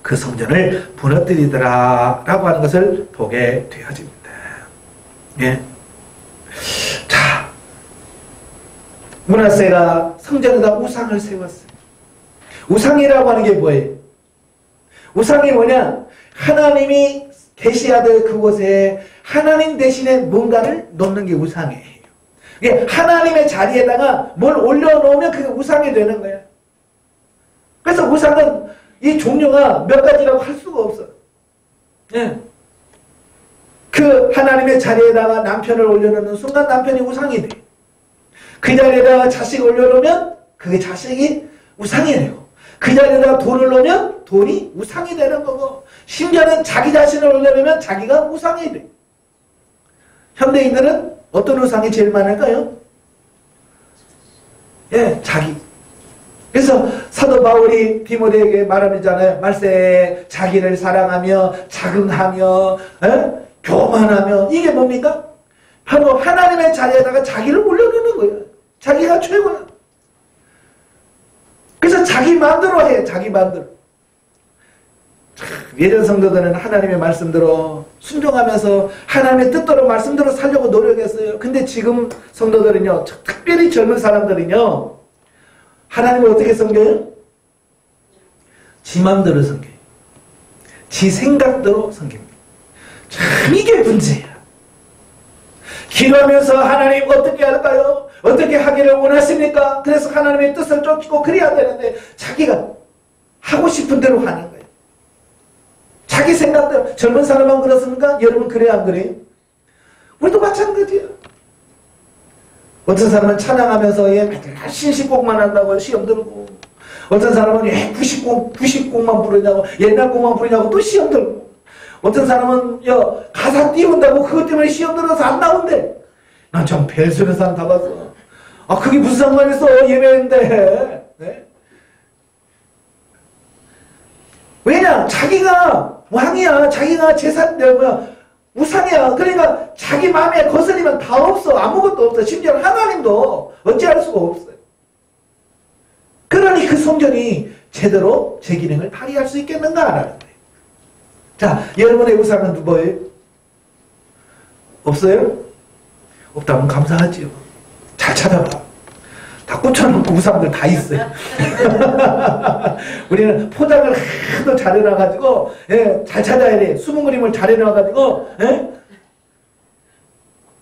그 성전을 무너뜨리더라 라고 하는 것을 보게 되어집니다. 예. 자, 므낫세가 성전에다 우상을 세웠어요. 우상이라고 하는 게 뭐예요? 우상이 뭐냐? 하나님이 계셔야 될 그곳에 하나님 대신에 뭔가를 놓는 게 우상이에요. 이게 하나님의 자리에다가 뭘 올려놓으면 그게 우상이 되는 거예요. 그래서 우상은 이 종류가 몇 가지라고 할 수가 없어. 예. 그 하나님의 자리에다가 남편을 올려놓는 순간 남편이 우상이 돼. 그 자리에다가 자식을 올려놓으면 그게 자식이 우상이 되고 그 자리에다가 돈을 놓으면 돈이 우상이 되는 거고 심지어는 자기 자신을 올려놓으면 자기가 우상이 돼. 현대인들은 어떤 우상이 제일 많을까요? 예, 자기. 그래서 사도 바울이 디모데에게 말하잖아요. 말세 자기를 사랑하며 자긍하며 교만하며 이게 뭡니까? 바로 하나님의 자리에다가 자기를 올려놓는 거예요. 자기가 최고야. 그래서 자기 마음대로 해. 자기 마음대로. 예전 성도들은 하나님의 말씀대로 순종하면서 하나님의 뜻대로 말씀대로 살려고 노력했어요. 근데 지금 성도들은요, 특별히 젊은 사람들은요, 하나님을 어떻게 섬겨요? 지 마음대로 섬겨요. 지 생각대로 섬깁니다. 참 이게 문제야. 기도하면서 하나님 어떻게 할까요? 어떻게 하기를 원하십니까? 그래서 하나님의 뜻을 쫓고 그래야 되는데 자기가 하고 싶은 대로 하는 거예요. 자기 생각대로. 젊은 사람만 그렇습니까? 여러분 그래야 안 그래요? 우리도 마찬가지예요. 어떤 사람은 찬양하면서 맨날 신식곡만 한다고 시험 들고, 어떤 사람은 왜 90곡만 부르냐고, 옛날 곡만 부르냐고 또 시험 들고, 어떤 사람은 가사 띄운다고 그것 때문에 시험 들어서 안 나온대. 난 참 별소리는 사람 다 봤어. 아 그게 무슨 상관 있어? 예배인데. 네? 왜냐? 자기가 왕이야. 자기가 우상이야. 그러니까 자기 마음에 거슬리면 다 없어. 아무것도 없어. 심지어 하나님도 어찌할 수가 없어요. 그러니 그 성전이 제대로 제 기능을 발휘할 수 있겠는가라는 거예요. 자, 여러분의 우상은 뭐예요? 없어요? 없다면 감사하지요. 잘 찾아봐. 다 꽂혀놓고 우상들 다 있어요. 우리는 포장을 하도 잘 해놔가지고, 잘 찾아야 돼. 숨은 그림을 잘 해놔가지고,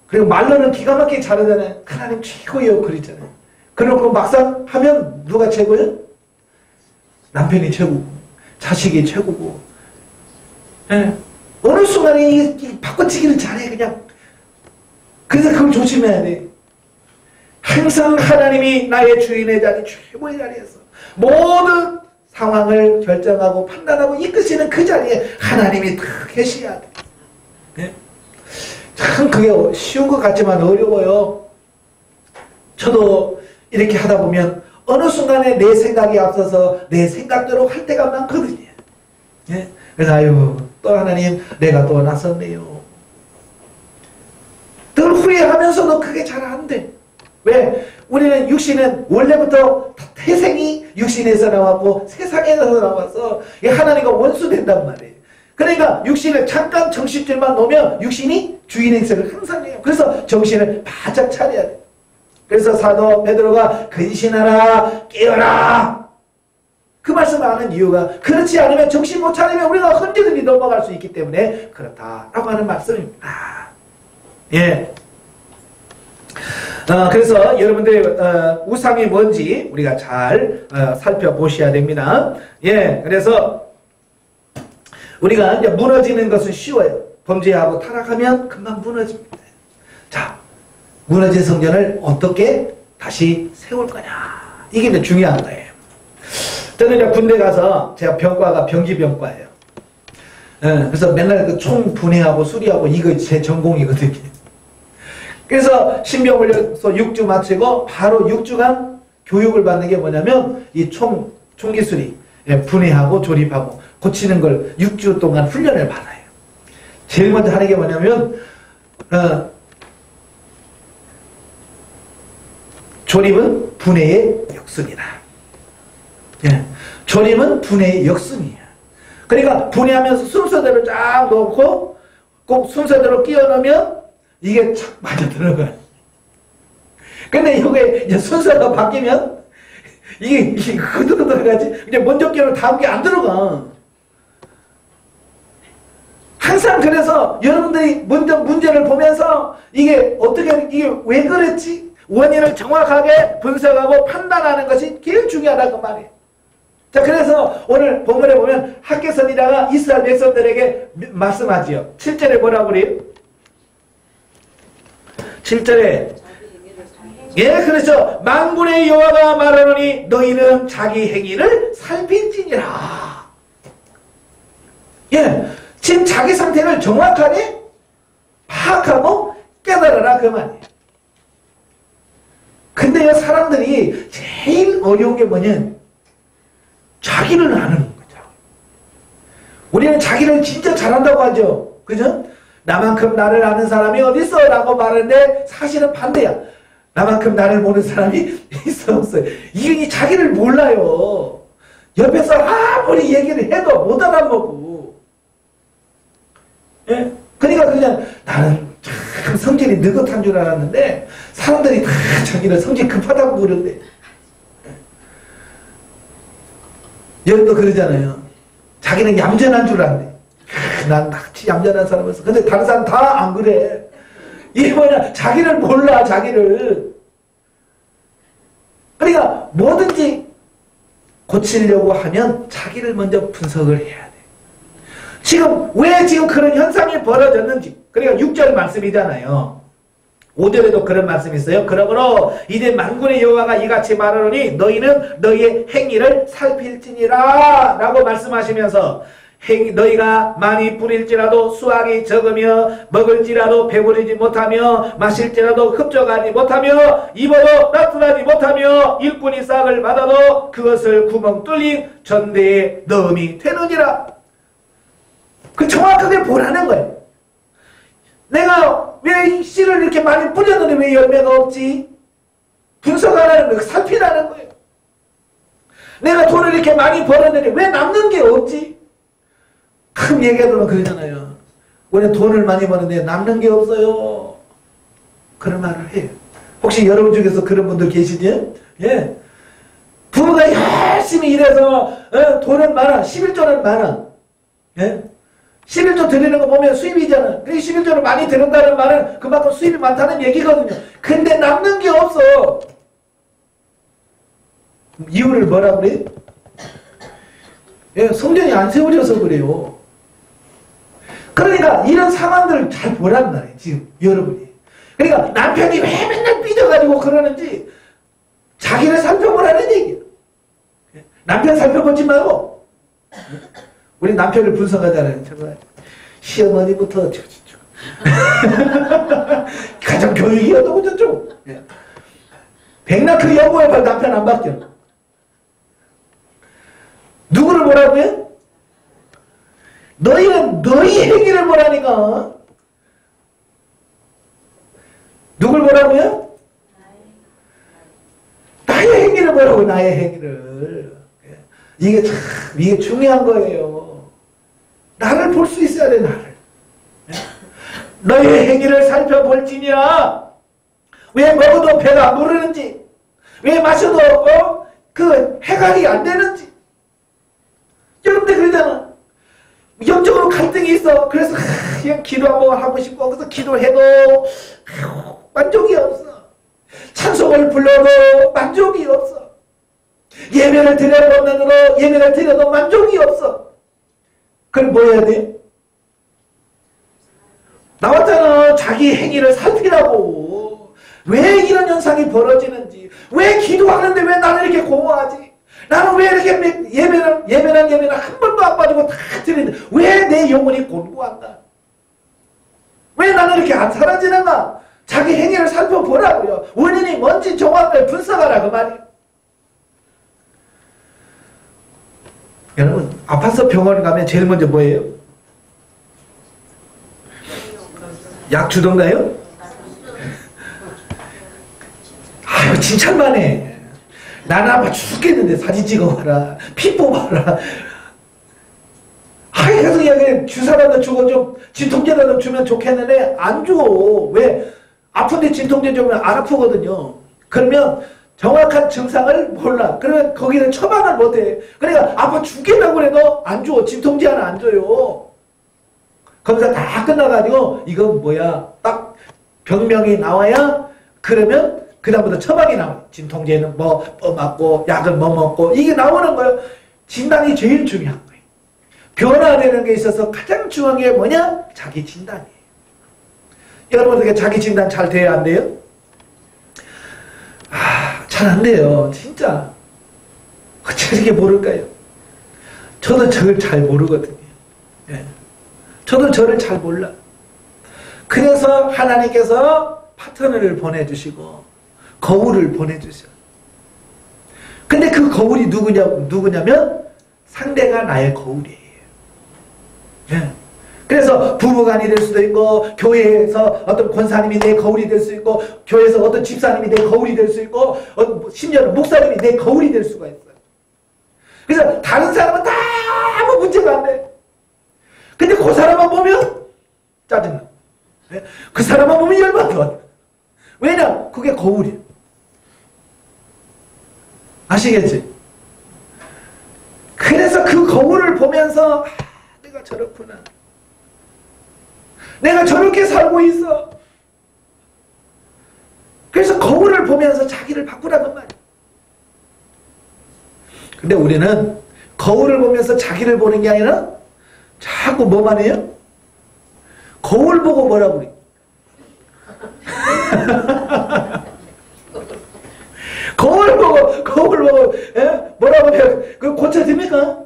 그리고 말로는 기가 막히게 잘하잖아요. 하나님 최고예요. 그러잖아요. 그러고 막상 하면 누가 최고예요? 남편이 최고고, 자식이 최고고, 어느 순간에 이 바꿔치기를 잘해, 그냥. 그래서 그걸 조심해야 돼. 항상 하나님이 나의 주인의 자리, 최고의 자리에서 모든 상황을 결정하고 판단하고 이끄시는 그 자리에 하나님이 다 계셔야 돼. 네? 참 그게 쉬운 것 같지만 어려워요. 저도 이렇게 하다 보면 어느 순간에 내 생각이 앞서서 내 생각대로 할 때가 많거든요. 네? 그래서 아유 또 하나님 내가 또 나섰네요. 늘 후회하면서도 그게 잘 안 돼. 왜? 우리는 육신은 원래부터 태생이 육신에서 나왔고 세상에서 나와서 하나님과 원수된단 말이에요. 그러니까 육신을 잠깐 정신줄만 놓으면 육신이 주인 행세를 항상 해요. 그래서 정신을 바짝 차려야 돼요. 그래서 사도 베드로가 근신하라 깨어라 그 말씀을 하는 이유가 그렇지 않으면 정신 못 차리면 우리가 언제든지 넘어갈 수 있기 때문에 그렇다라고 하는 말씀입니다. 예. 그래서 여러분들 우상이 뭔지 우리가 잘 살펴보셔야 됩니다. 예, 그래서 우리가 이제 무너지는 것은 쉬워요. 범죄하고 타락하면 금방 무너집니다. 자, 무너진 성전을 어떻게 다시 세울 거냐 이게 이제 중요한 거예요. 저는 이제 군대 가서 제가 병과가 병기병과예요. 그래서 맨날 그 총 분해하고 수리하고 이거 제 전공이거든요. 그래서 신병훈련소 6주 마치고 바로 6주간 교육을 받는 게 뭐냐면 이 총기 수리, 분해하고 조립하고 고치는 걸 6주 동안 훈련을 받아요. 제일 먼저 하는 게 뭐냐면 조립은 분해의 역순이다. 조립은 분해의 역순이야. 그러니까 분해하면서 순서대로 쫙 놓고 꼭 순서대로 끼워 넣으면 이게 착 맞아 들어가요. 근데 이게 이제 순서가 바뀌면 이게 그대로 들어가지. 이제 먼저 끼는 다음 게 안 들어가. 항상 그래서 여러분들이 먼저 문제를 보면서 이게 어떻게 이게 왜 그랬지? 원인을 정확하게 분석하고 판단하는 것이 제일 중요하다고 말이에요. 자, 그래서 오늘 본문에 보면 하께서니다가 이스라엘 백성들에게 말씀하지요. 7절에 뭐라고 그래요? 7절에 예, 그렇죠. 만군의 여호와가 말하노니 너희는 자기 행위를 살핀지니라. 예, 지금 자기 상태를 정확하게 파악하고 깨달아라 그 말이에요. 근데요, 사람들이 어려운 게 뭐냐? 자기를 아는 거죠. 우리는 자기를 진짜 잘한다고 하죠. 그죠? 나만큼 나를 아는 사람이 어딨어? 라고 말하는데 사실은 반대야. 나만큼 나를 모르는 사람이 있어 없어요. 이 자기를 몰라요. 옆에서 아무리 얘기를 해도 못 알아보고. 예? 그러니까 그냥 나는 참 성질이 느긋한 줄 알았는데 사람들이 다 자기는 성질 급하다고 그러는데 여러분도 그러잖아요. 자기는 얌전한 줄 알았는데 난 마치 얌전한 사람이었어. 근데 다른 사람 다 안 그래. 이게 뭐냐? 자기를 몰라, 자기를. 그러니까 뭐든지 고치려고 하면 자기를 먼저 분석을 해야 돼. 지금 왜 지금 그런 현상이 벌어졌는지. 그러니까 6절 말씀이잖아요. 5절에도 그런 말씀이 있어요. 그러므로 이제 만군의 여호와가 이같이 말하노니 너희는 너희의 행위를 살필지니라 라고 말씀하시면서 너희가 많이 뿌릴지라도 수확이 적으며 먹을지라도 배부르지 못하며 마실지라도 흡족하지 못하며 입어도 나타나지 못하며 일꾼이 싹을 받아도 그것을 구멍 뚫린 전대에 넣음이 되느니라. 그 정확하게 보라는 거예요. 내가 왜 씨를 이렇게 많이 뿌렸는데 왜 열매가 없지? 분석하라는 거예요. 살피라는 거예요. 내가 돈을 이렇게 많이 벌었는데 왜 남는 게 없지? 큰 얘기하면 그러잖아요. 우리는 돈을 많이 버는데 남는 게 없어요. 그런 말을 해요. 혹시 여러분 중에서 그런 분들 계시죠? 예. 부부가 열심히 일해서 돈은 많아. 11조는 많아. 예. 11조 드리는 거 보면 수입이잖아. 그리고 11조를 많이 드린다는 말은 그만큼 수입이 많다는 얘기거든요. 근데 남는 게 없어. 이유를 뭐라 그래? 예, 성전이 안 세워져서 그래요. 그러니까 이런 상황들을 잘 보란 말이에요. 지금 여러분이. 그러니까 남편이 왜 맨날 삐져가지고 그러는지 자기를 살펴보라는 얘기예요. 남편 살펴보지 말고 우리 남편을 분석하잖아요. 정말 시어머니부터 가정 교육이 어떠고 저쩌고 백날 그 여보의 발 남편 안 바뀌어. 누구를 보라고요? 너희는 너희 행위를 보라니까. 누굴 보라고요? 나의 행위를 보라고. 나의 행위를. 이게 중요한 거예요. 나를 볼 수 있어야 돼. 나를. 너의 행위를 살펴볼지니라. 왜 먹어도 배가 안 부르는지, 왜 마셔도 그 해갈이 안 되는지. 여러분들 그러잖아. 영적으로 갈등이 있어. 그래서 그냥 기도 한번 하고 싶고 그래서 기도해도 만족이 없어. 찬송을 불러도 만족이 없어. 예배를 드려도 예배를 드려도 만족이 없어. 그럼 뭐 해야 돼? 나왔잖아. 자기 행위를 살피라고. 왜 이런 현상이 벌어지는지, 왜 기도하는데 왜 나는 이렇게 공허하지? 나는 왜 이렇게 예배는 한 번도 안 빠지고 다 드리는데 왜 내 영혼이 곤고한가? 왜 나는 이렇게 안 사라지는가? 자기 행위를 살펴보라고요. 원인이 뭔지 정확하게 분석하라 그 말이에요. 여러분 아파서 병원에 가면 제일 먼저 뭐예요? 약 주던가요? 아유 칭찬만 해. 나는 아파 죽겠는데 사진 찍어봐라. 피 뽑아라. 아이 계속 이야기해. 주사라도 주고 좀 진통제라도 주면 좋겠는데 안 줘. 왜? 아픈데 진통제 주면 안 아프거든요. 그러면 정확한 증상을 몰라. 그러면 거기는 처방을 못해. 그러니까 아파 죽겠다고 해도 안 줘. 진통제 하나 안 줘요. 검사 다 끝나가지고 이건 뭐야 딱 병명이 나와야 그러면 그 다음부터 처방이 나와요. 진통제는 뭐 맞고 약은 뭐 먹고 이게 나오는 거예요. 진단이 제일 중요한 거예요. 변화되는 게 있어서 가장 중요한 게 뭐냐? 자기 진단이에요. 여러분 어떻게 자기 진단 잘 돼야 안 돼요? 잘 안 돼요. 진짜. 어떻게 이렇게 모를까요? 저도 저를 잘 모르거든요. 예. 저도 저를 잘 몰라. 그래서 하나님께서 파트너를 보내주시고 거울을 보내주셔. 근데 그 거울이 누구냐면 상대가 나의 거울이에요. 예. 그래서 부부간이 될 수도 있고, 교회에서 어떤 권사님이 내 거울이 될 수 있고, 교회에서 어떤 집사님이 내 거울이 될 수 있고, 심지어는 목사님이 내 거울이 될 수가 있어요. 그래서 다른 사람은 다 아무 문제가 안 돼. 근데 그 사람만 보면 짜증나. 그 사람만 보면 열받아. 왜냐? 그게 거울이야. 아시겠지? 그래서 그 거울을 보면서 내가 저렇구나. 내가 저렇게 살고 있어. 그래서 거울을 보면서 자기를 바꾸라는 말이야. 근데 우리는 거울을 보면서 자기를 보는 게 아니라 자꾸 뭐만 해요? 거울 보고 뭐라고 그래? 거울 보고, 예? 뭐라고 해요? 그거 고쳐집니까?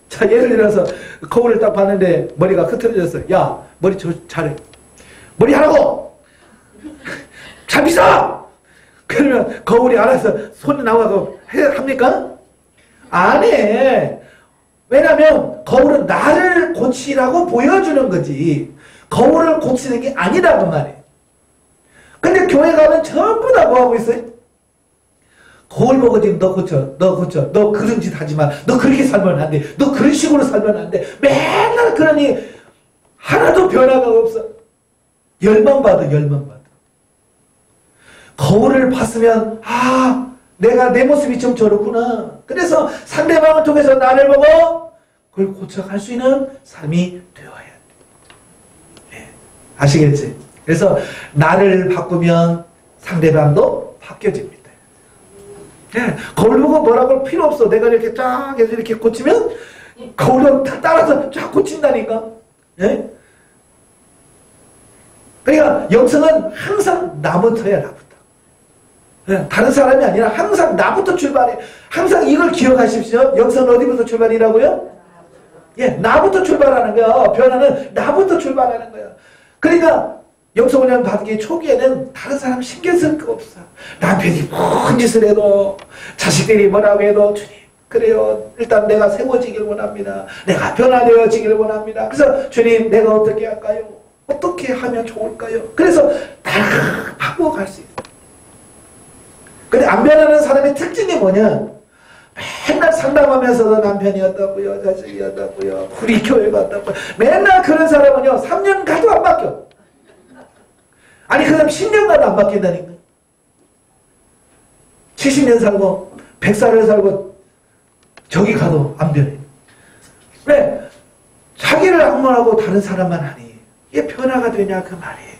자, 예를 들어서 거울을 딱 봤는데 머리가 흐트러졌어. 야, 머리 잘해. 머리 하라고! 잘 빗어! 그러면 거울이 알아서 손이 나와서 합니까? 안 해. 왜냐면 거울은 나를 고치라고 보여주는 거지. 거울을 고치는 게 아니라고 말이에요. 근데 교회 가면 전부 다 뭐하고 있어요? 거울 보고 지금 너 고쳐, 너 그런 짓 하지 마. 너 그렇게 살면 안 돼. 너 그런 식으로 살면 안 돼. 맨날 그러니 하나도 변화가 없어. 열만 받아. 거울을 봤으면 내가 내 모습이 좀 저렇구나. 그래서 상대방을 통해서 나를 보고 그걸 고쳐갈 수 있는 삶이 되어야 돼. 네. 아시겠지? 그래서 나를 바꾸면 상대방도 바뀌어집니다. 네. 거울 보고 뭐라고 할 필요 없어. 내가 이렇게 쫙 해서 이렇게 고치면 거울은 따라서 쫙 고친다니까. 네? 그러니까 영성은 항상 나부터야, 나부터. 다른 사람이 아니라 항상 나부터 출발해. 항상 이걸 기억하십시오. 영성은 어디부터 출발이라고요? 예, 나부터 출발하는 거야. 변화는 나부터 출발하는 거야. 그러니까 영성훈련 받기 초기에는 다른 사람 신경 쓸 거 없어. 남편이 뭔 짓을 해도, 자식들이 뭐라고 해도, 주님, 그래요. 일단 내가 세워지길 원합니다. 내가 변화되어지길 원합니다. 그래서 주님, 내가 어떻게 할까요? 어떻게 하면 좋을까요? 그래서 다 바꿔갈 수 있어요. 근데 안 변하는 사람의 특징이 뭐냐? 맨날 상담하면서도 남편이 어떻고요, 자식이 어떻고요, 우리 교회가 어떻고요. 맨날 그런 사람은요, 3년 가도 안 바뀌어. 아니, 그 사람 10년 가도 안 바뀐다니까. 70년 살고, 100살을 살고, 저기 가도 안 변해. 왜? 자기를 악물하고 다른 사람만 하니, 이게 변화가 되냐, 그 말이에요.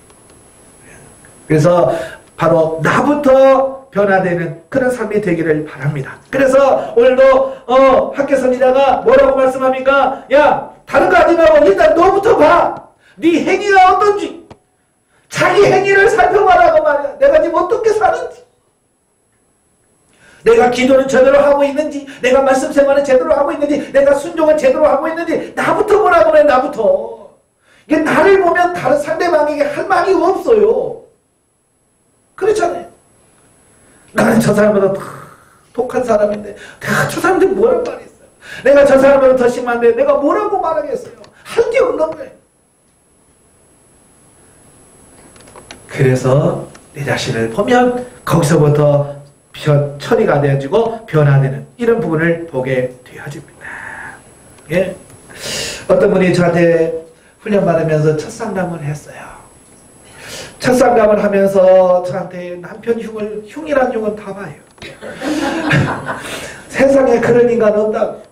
그래서, 바로 나부터 변화되는 그런 삶이 되기를 바랍니다. 그래서 오늘도 학교 선지자가 뭐라고 말씀합니까? 야, 다른 거 하지 말고 일단 너부터 봐. 네 행위가 어떤지. 자기 행위를 살펴봐라고 말이야. 내가 지금 어떻게 사는지. 내가 기도는 제대로 하고 있는지, 내가 말씀 생활은 제대로 하고 있는지, 내가 순종은 제대로 하고 있는지, 나부터 보라고 그래, 나부터. 이게 나를 보면 다른 상대방에게 할 말이 없어요. 그렇잖아요. 나는 저 사람보다 더 독한 사람인데 내가 저 사람한테 뭐라고 말했어요. 내가 저 사람보다 더 심한데 내가 뭐라고 말하겠어요. 할 게 없는 거예요. 그래서 내 자신을 보면 거기서부터 처리가 되어지고 변화되는 이런 부분을 보게 되어집니다. 예. 어떤 분이 저한테 훈련 받으면서 첫 상담을 했어요. 첫 상담을 하면서 저한테 남편 흉이란 흉은 다 봐요. 세상에 그런 인간 없다고.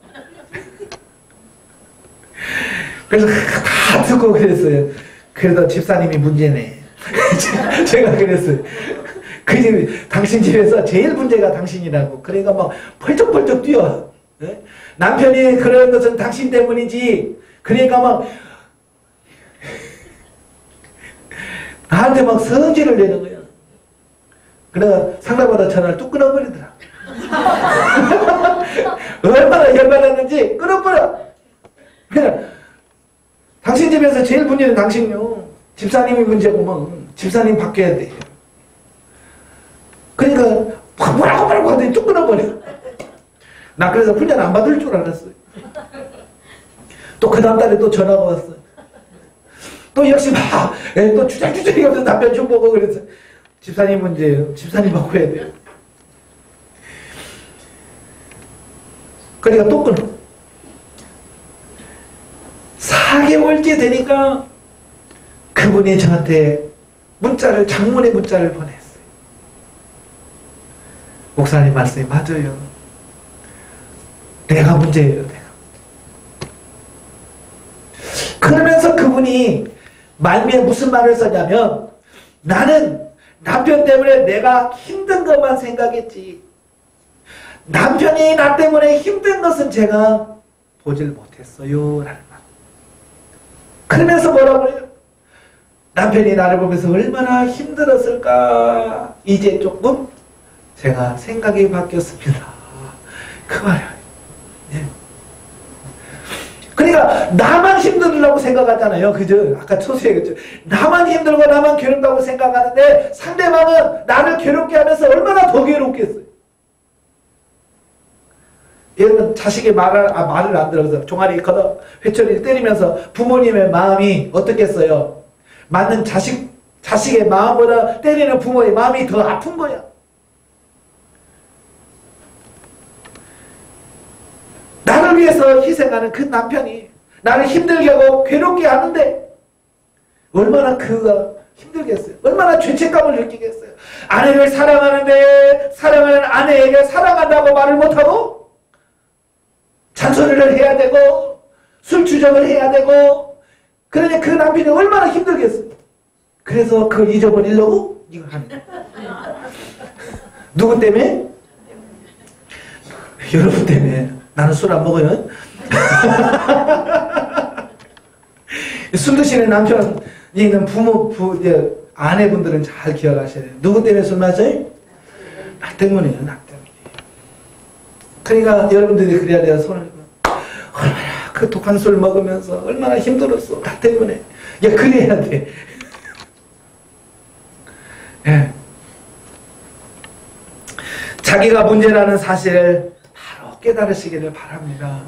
그래서 다 듣고 그랬어요. 그래도 집사님이 문제네. 제가 그랬어요. 그 집, 당신 집에서 제일 문제가 당신이라고. 그러니까 막 펄쩍펄쩍 뛰어. 네? 남편이 그런 것은 당신 때문이지. 그러니까 막 나한테 막 성질을 내는 거야. 그래서 상담하다 전화를 뚝 끊어버리더라. 얼마나 열받았는지 끊어버려. 그냥 당신 집에서 제일 문제는 당신요. 집사님이 문제고 뭐 집사님 바뀌어야 돼. 그러니까 막 뭐라고 하더니 뚝 끊어버려. 나 그래서 훈련 안 받을 줄 알았어요. 또 그 다음 달에 또 전화가 왔어요. 또 역시 막 또 주작주작이 하면서 남편 좀 보고 그래서 집사님 문제예요. 집사님 바꿔야 돼요. 그러니까 또 끊어. 4개월째 되니까 그분이 저한테 문자를, 장문의 문자를 보냈어요. 목사님 말씀이 맞아요. 내가 문제예요. 내가. 그러면서 그분이 말미에 무슨 말을 썼냐면, 나는 남편 때문에 내가 힘든 것만 생각했지 남편이 나 때문에 힘든 것은 제가 보질 못했어요 라는 말. 그러면서 뭐라고 해요? 남편이 나를 보면서 얼마나 힘들었을까 이제 조금 제가 생각이 바뀌었습니다. 그 말이에요. 네. 그러니까 나만 힘들으려고 생각하잖아요. 그죠? 아까 초수에 그죠? 나만 힘들고 나만 괴롭다고 생각하는데 상대방은 나를 괴롭게 하면서 얼마나 더 괴롭겠어요. 여러분 자식이 말을 안 들어서 종아리 걷어 회초리를 때리면서 부모님의 마음이 어떻겠어요? 맞는 자식의 마음보다 때리는 부모의 마음이 더 아픈 거야. 나를 위해서 희생하는 그 남편이 나를 힘들게 하고 괴롭게 하는데 얼마나 그가 힘들겠어요. 얼마나 죄책감을 느끼겠어요. 아내를 사랑하는데 사랑하는 아내에게 사랑한다고 말을 못하고 잔소리를 해야 되고 술 주정을 해야 되고 그러니 그 남편이 얼마나 힘들겠어요. 그래서 그걸 잊어버리려고 이걸 하는 거예요. 누구 때문에? 여러분 때문에. 나는 술 안 먹어요. 술 드시는 남편 있는 아내분들은 잘 기억하셔야 돼요. 누구 때문에 술 마셔요? 나 때문이에요. 나 때문에. 그러니까 여러분들이 그래야 돼요. 손을 얼마나 그 독한 술 먹으면서 얼마나 힘들었어. 나 때문에. 야, 그래야 돼. 예. 자기가 문제라는 사실을 바로 깨달으시기를 바랍니다.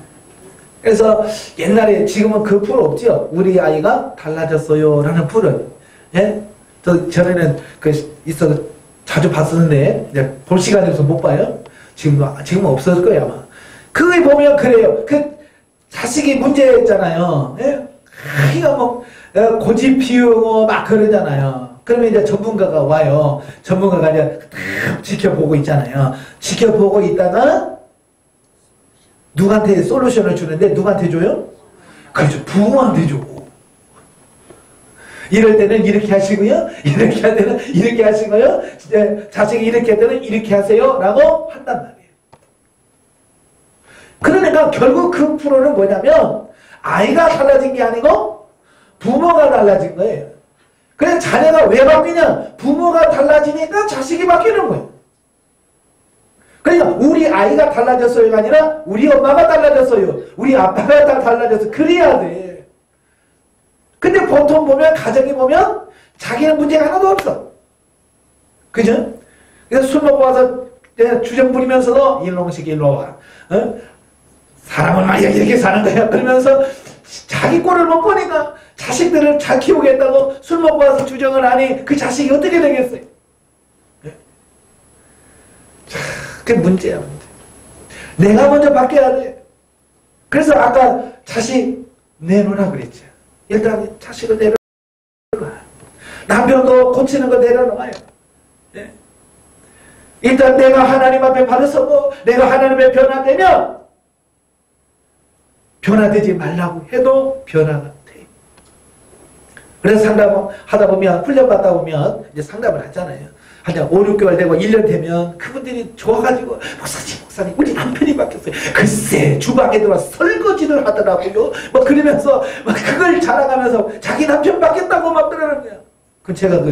그래서 옛날에 지금은 그 풀 없죠. 우리 아이가 달라졌어요 라는 풀은. 예? 전에는 있어서 자주 봤었는데 이제 볼 시간이 없어서 못 봐요. 지금은 없을 거예요 아마. 그걸 보면 그래요. 그 자식이 문제였잖아요. 예? 키가 뭐 고집 피우고 막 그러잖아요. 그러면 이제 전문가가 와요. 전문가가 이제 지켜보고 있잖아요. 지켜보고 있다가 누구한테 솔루션을 주는데 누구한테 줘요? 그렇죠. 부모한테 줘. 이럴 때는 이렇게 하시고요. 이렇게 할 때는 이렇게 하시고요. 자식이 이렇게 할 때는 이렇게 하세요. 라고 한단 말이에요. 그러니까 결국 그 프로는 뭐냐면 아이가 달라진 게 아니고 부모가 달라진 거예요. 그래서 자녀가 왜 바뀌냐? 부모가 달라지니까 자식이 바뀌는 거예요. 그러니까 우리 아이가 달라졌어요가 아니라 우리 엄마가 달라졌어요. 우리 아빠가 다 달라졌어. 그래야 돼. 근데 보통 보면 가정에 보면 자기는 문제가 하나도 없어. 그죠? 그래서 술 먹고 와서 주정 부리면서도 일롱식 일로 와. 사람은 막 이렇게 사는 거야. 그러면서 자기 꼴을 못 보니까 자식들을 잘 키우겠다고 술 먹고 와서 주정을 하니 그 자식이 어떻게 되겠어요? 그게 문제야, 문제. 내가 먼저 바뀌어야 돼. 그래서 아까 자식 내놓으라 그랬죠. 일단 자식을 내려놔. 남편도 고치는 거 내려놓아요. 네? 일단 내가 하나님 앞에 바로서고 내가 하나님 앞에 변화되면 변화되지 말라고 해도 변화가 돼. 그래서 상담하다 보면 훈련받다 보면 이제 상담을 하잖아요. 한 5, 6개월 되고 1년 되면 그분들이 좋아가지고 목사님 우리 남편이 바뀌었어요. 글쎄 주방에 들어와서 설거지를 하더라고요. 뭐 그러면서 막 그걸 자랑하면서 자기 남편 바뀌었다고 막 그러는 거야. 그럼 제가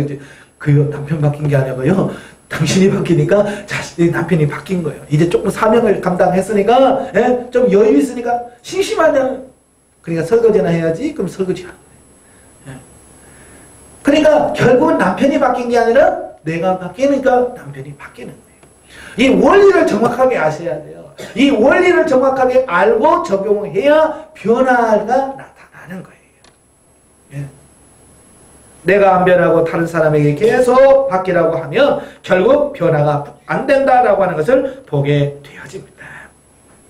그 남편 바뀐 게 아니고요. 당신이 바뀌니까 자신의 남편이 바뀐 거예요. 이제 조금 사명을 감당했으니까 예? 좀 여유 있으니까 심심하냐. 그러니까 설거지나 해야지. 그럼 설거지 하는 거예요. 예? 그러니까 결국은 남편이 바뀐 게 아니라 내가 바뀌니까 남편이 바뀌는 거예요. 이 원리를 정확하게 아셔야 돼요. 이 원리를 정확하게 알고 적용해야 변화가 나타나는 거예요. 예. 내가 안 변하고 다른 사람에게 계속 바뀌라고 하면 결국 변화가 안 된다라고 하는 것을 보게 되어집니다.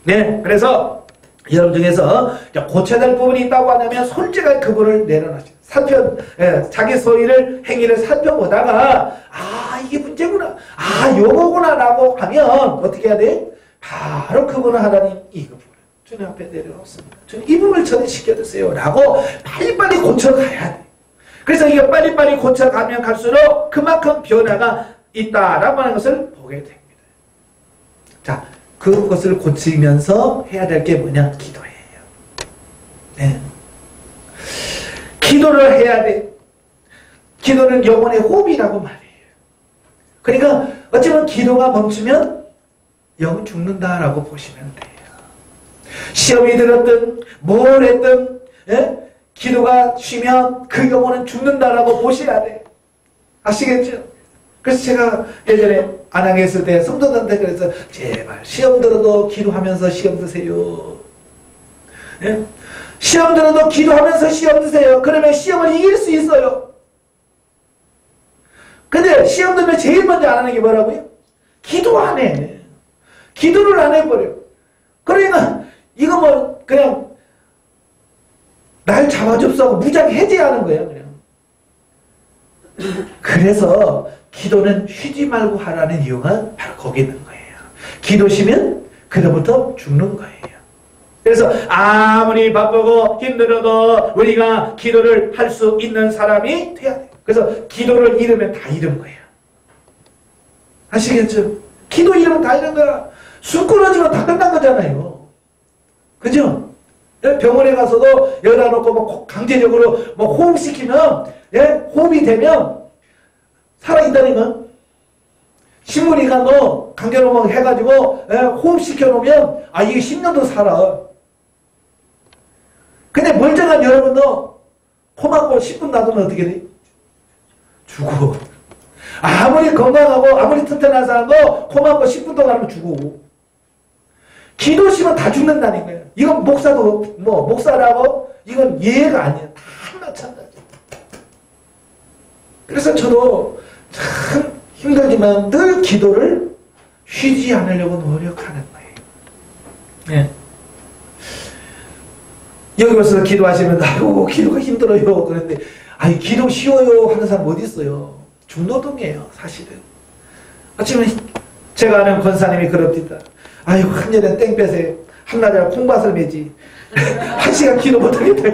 네, 그래서 여러분 중에서 고쳐야 될 부분이 있다고 하면 솔직하게 그분을 내려놓으시죠. 자기 소리를, 행위를 살펴보다가 이게 문제구나, 요거구나 라고 하면 어떻게 해야 돼? 바로 그분을 하나님 이거 주님 앞에 내려놓습니다. 주님 이 부분을 처리시켜주세요 라고 빨리빨리 고쳐가야 돼. 그래서 이게 빨리빨리 고쳐가면 갈수록 그만큼 변화가 있다라고 하는 것을 보게 됩니다. 자, 그것을 고치면서 해야 될 게 뭐냐? 기도예요. 네. 기도를 해야 돼. 기도는 영혼의 호흡이라고 말해요. 그러니까 어쩌면 기도가 멈추면 영은 죽는다라고 보시면 돼요. 시험이 들었든 뭘 했든 기도가 쉬면 그 영혼은 죽는다라고 보셔야 돼. 아시겠죠? 그래서 제가 예전에 안양에 있을 때 성도들한테 그래서 제발 시험 들어도 기도하면서 시험 드세요. 시험 들어도 기도하면서 시험 드세요. 그러면 시험을 이길 수 있어요. 근데 시험 들면 제일 먼저 안 하는 게 뭐라고요? 기도 안 해. 기도를 안 해버려. 그러니까 이거 뭐 그냥 날 잡아줍소 하고 무작위 해제하는 거예요. 그냥. 그래서 기도는 쉬지 말고 하라는 이유가 바로 거기 있는 거예요. 기도 쉬면 그다음부터 죽는 거예요. 그래서 아무리 바쁘고 힘들어도 우리가 기도를 할 수 있는 사람이 돼야 돼요. 그래서 기도를 잃으면 다 잃은 거예요. 아시겠죠? 기도 잃으면 다 잃은 거야. 숨 끊어지면 다 끝난 거잖아요. 그죠? 병원에 가서도 여기다 놓고 뭐 강제적으로 뭐 호흡시키면, 호흡이 되면 살아있다니까. 신문이가 너 강제로 뭐 해가지고 호흡시켜 놓으면 이게 10년도 살아. 근데 멀쩡한 여러분도 코 막고 10분 놔두면 어떻게 돼? 죽어. 아무리 건강하고 아무리 튼튼한 사람도 코 막고 10분 동안 하면 죽어. 기도 쉬면 다 죽는다는 거예요. 이건 목사도 뭐 목사라고 이건 예가 아니에요. 다 마찬가지. 그래서 저도 참 힘들지만 늘 기도를 쉬지 않으려고 노력하는 거예요. 네. 여기 와서 기도하시면 아이고 기도가 힘들어요. 그런데 기도 쉬워요 하는 사람 어디 있어요? 중노동이에요 사실은. 아침에 제가 아는 권사님이 그럽니다. 아이고 한여름 땡볕에 한나절 콩밭을 매지 1시간 기도 못하겠다.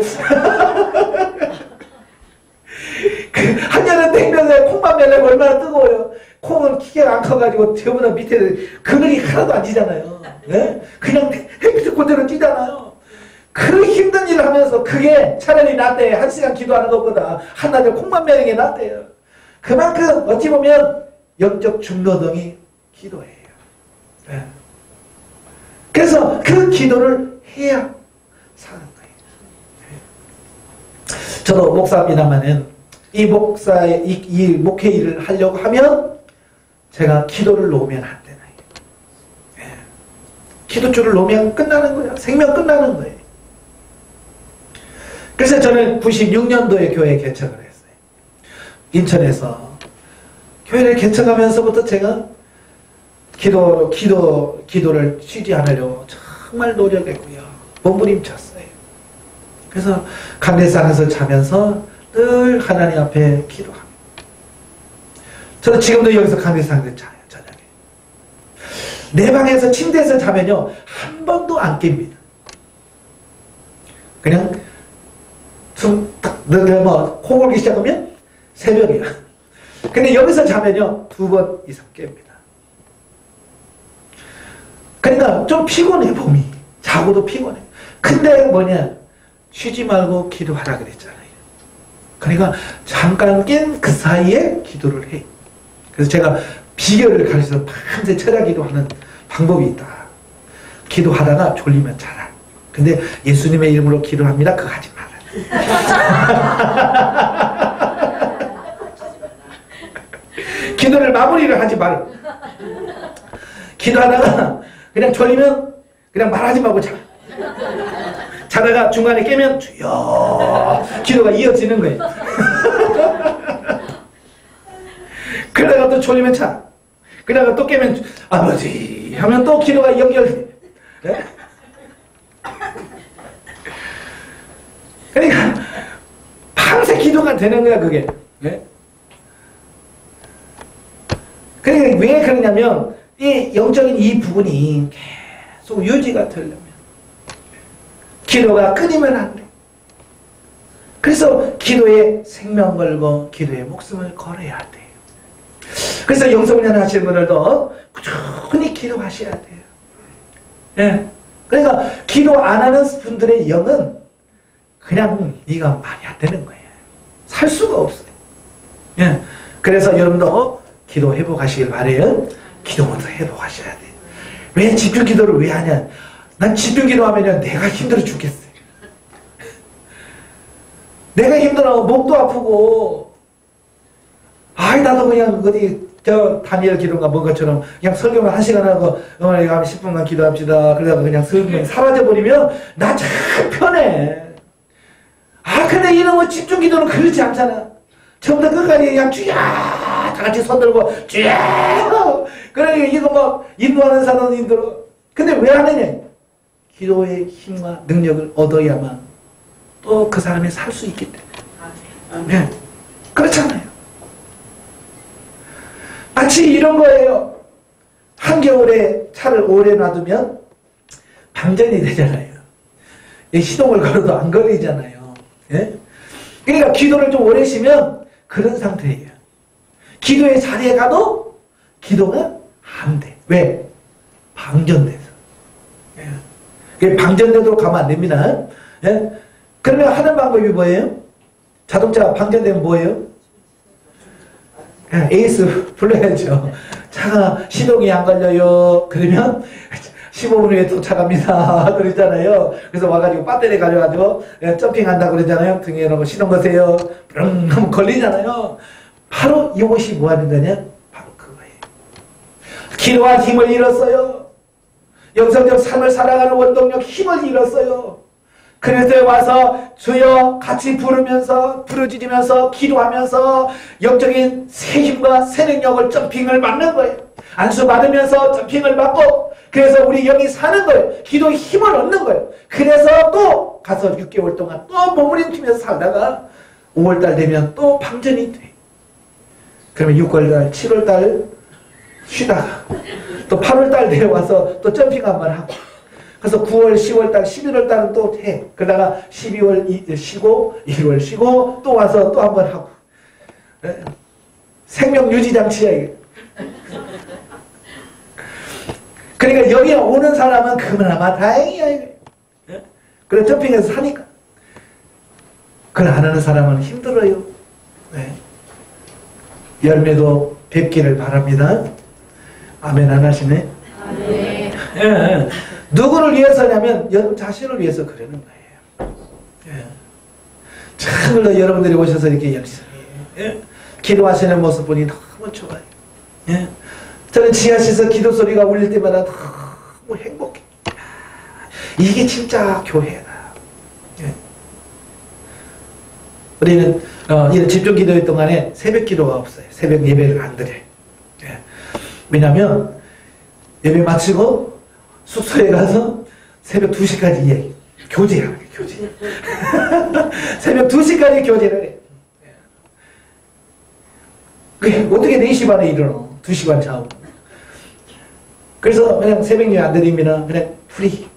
한여름 땡볕에 콩밭 매려면 얼마나 뜨거워요. 콩은 키가 안 커가지고 저보다 밑에 그늘이 하나도 안 지잖아요. 그냥 햇빛 그대로 찌잖아요. 그 힘든 일을 하면서 그게 차라리 낫대. 1시간 기도하는 것보다 한나절 콩만 매는 게 낫대요. 그만큼 어찌 보면 영적 중노동이 기도예요. 그래서 그 기도를 해야 사는 거예요. 저도 목사입니다만은 이 목사의 이 목회 일을 하려고 하면 제가 기도를 놓으면 안 되나요? 기도줄을 놓으면 끝나는 거예요. 생명 끝나는 거예요. 그래서 저는 96년도에 교회 개척을 했어요. 인천에서 교회를 개척하면서부터 제가 기도를 쉬지 않으려고 정말 노력했고요. 몸부림쳤어요. 그래서 강대상에서 자면서 늘 하나님 앞에 기도합니다. 저는 지금도 여기서 강대상에서 자요. 저녁에. 내 방에서 침대에서 자면요. 한 번도 안 깹니다. 그냥 코 골기 시작하면 새벽이야. 근데 여기서 자면요 2번 이상 깹니다. 그러니까 좀 피곤해 몸이. 자고도 피곤해. 근데 뭐냐 쉬지 말고 기도하라 그랬잖아요. 그러니까 잠깐 깬 그 사이에 기도를 해. 그래서 제가 비결을 가르쳐서 밤새 철야 기도하는 방법이 있다. 기도하다가 졸리면 자라. 근데 예수님의 이름으로 기도합니다. 그거 하지 마라. 기도를 마무리를 하지 마라. 기도하다가 그냥 졸리면 그냥 말하지 말고 자. 자다가 중간에 깨면 주여 기도가 이어지는 거예요. 그러다가 또 졸리면 자. 그러다가 또 깨면 아버지 하면 또 기도가 연결돼. 네? 그러니까 밤새 기도가 되는 거야 그게. 네? 그러니까 왜 그러냐면 이 영적인 이 부분이 계속 유지가 되려면 기도가 끊이면 안 돼. 그래서 기도에 생명 걸고 기도에 목숨을 걸어야 돼. 그래서 영성훈련 하시는 분들도 꾸준히 기도하셔야 돼요. 예. 그러니까 기도 안 하는 분들의 영은 그냥 네가 말이 안 되는 거예요. 살 수가 없어요. 예. 그래서 여러분도 기도 회복하시길 바래요. 기도 먼저 회복하셔야 돼. 왜 집중 기도를 왜 하냐? 난 집중 기도하면 내가 힘들어 죽겠어요. 내가 힘들어 목도 아프고 나도 그냥 어디 다니엘 기도인가 뭔 것처럼 그냥 설교만 1시간 하고 어머니 가면 10분간 기도합시다. 그러다가 그냥 설교만 사라져버리면 나 참 편해. 근데 이런 거 집중 기도는 그렇지 않잖아. 처음부터 끝까지 그냥 쥐야 다 같이 손 들고 쥐야. 그러니까 이거 막 인도하는 사람은 힘들어. 근데 왜 하느냐? 기도의 힘과 능력을 얻어야만 또 그 사람이 살 수 있기 때문에. 네. 그렇잖아요. 마치 이런 거예요. 한겨울에 차를 오래 놔두면 방전이 되잖아요. 시동을 걸어도 안 걸리잖아요. 예? 그러니까 기도를 좀 오래 쉬면 그런 상태예요. 기도의 자리에 가도 기도가 안 돼. 왜? 방전돼서. 예. 방전되도록 가면 안 됩니다. 예? 그러면 하는 방법이 뭐예요? 자동차 방전되면 뭐예요? 에이스 불러야죠. 차가 시동이 안 걸려요. 그러면 15분 후에 도착합니다. 그러잖아요. 그래서 와가지고 배터리 가져가지고 점핑한다고 그러잖아요. 등에 놓고 시동 거세요. 뿅 하면 걸리잖아요. 바로 이것이 뭐 하는 거냐? 바로 그거예요. 기도할 힘을 잃었어요. 영성적 삶을 살아가는 원동력 힘을 잃었어요. 그래서 와서 주여 같이 부르면서 부르짖으면서 기도하면서 영적인 새 힘과 새 능력을 점핑을 받는 거예요. 안수 받으면서 점핑을 받고 그래서 우리 영이 사는 거예요. 기도의 힘을 얻는 거예요. 그래서 또 가서 6개월 동안 또 몸부림치면서 살다가 5월달 되면 또 방전이 돼. 그러면 6월달 7월달 쉬다가 또 8월달 되어 와서 또 점핑 한번 하고 그래서 9월, 10월달, 11월달은 또 해. 그러다가 12월 쉬고 1월 쉬고 또 와서 또 한번 하고. 생명 유지 장치야 이게. 그러니까 여기 오는 사람은 그나마 다행이야 이게. 그래 점핑해서 사니까. 그걸 안 하는 사람은 힘들어요. 네. 열매도 뵙기를 바랍니다. 아멘 안 하시네? 아멘. 예. 누구를 위해서냐면 여러분 자신을 위해서 그러는 거예요. 예. 참으로 여러분들이 오셔서 이렇게 열심히 기도하시는 모습 보니 너무 좋아요. 예. 저는 지하실에서 기도 소리가 울릴 때마다 너무 행복해. 이게 진짜 교회다. 예. 우리는 이런 집중 기도의 동안에 새벽 기도가 없어요. 새벽 예배를 안 드려요. 예. 왜냐하면 예배 마치고 숙소에 가서 새벽 2시까지 교제를 해요. 교제. 새벽 2시까지 교제를 해요. 어떻게 4시 반에 일어나? 2시 반 자고. 그래서 그냥 새벽 예배 안 드립니다. 그냥 프리.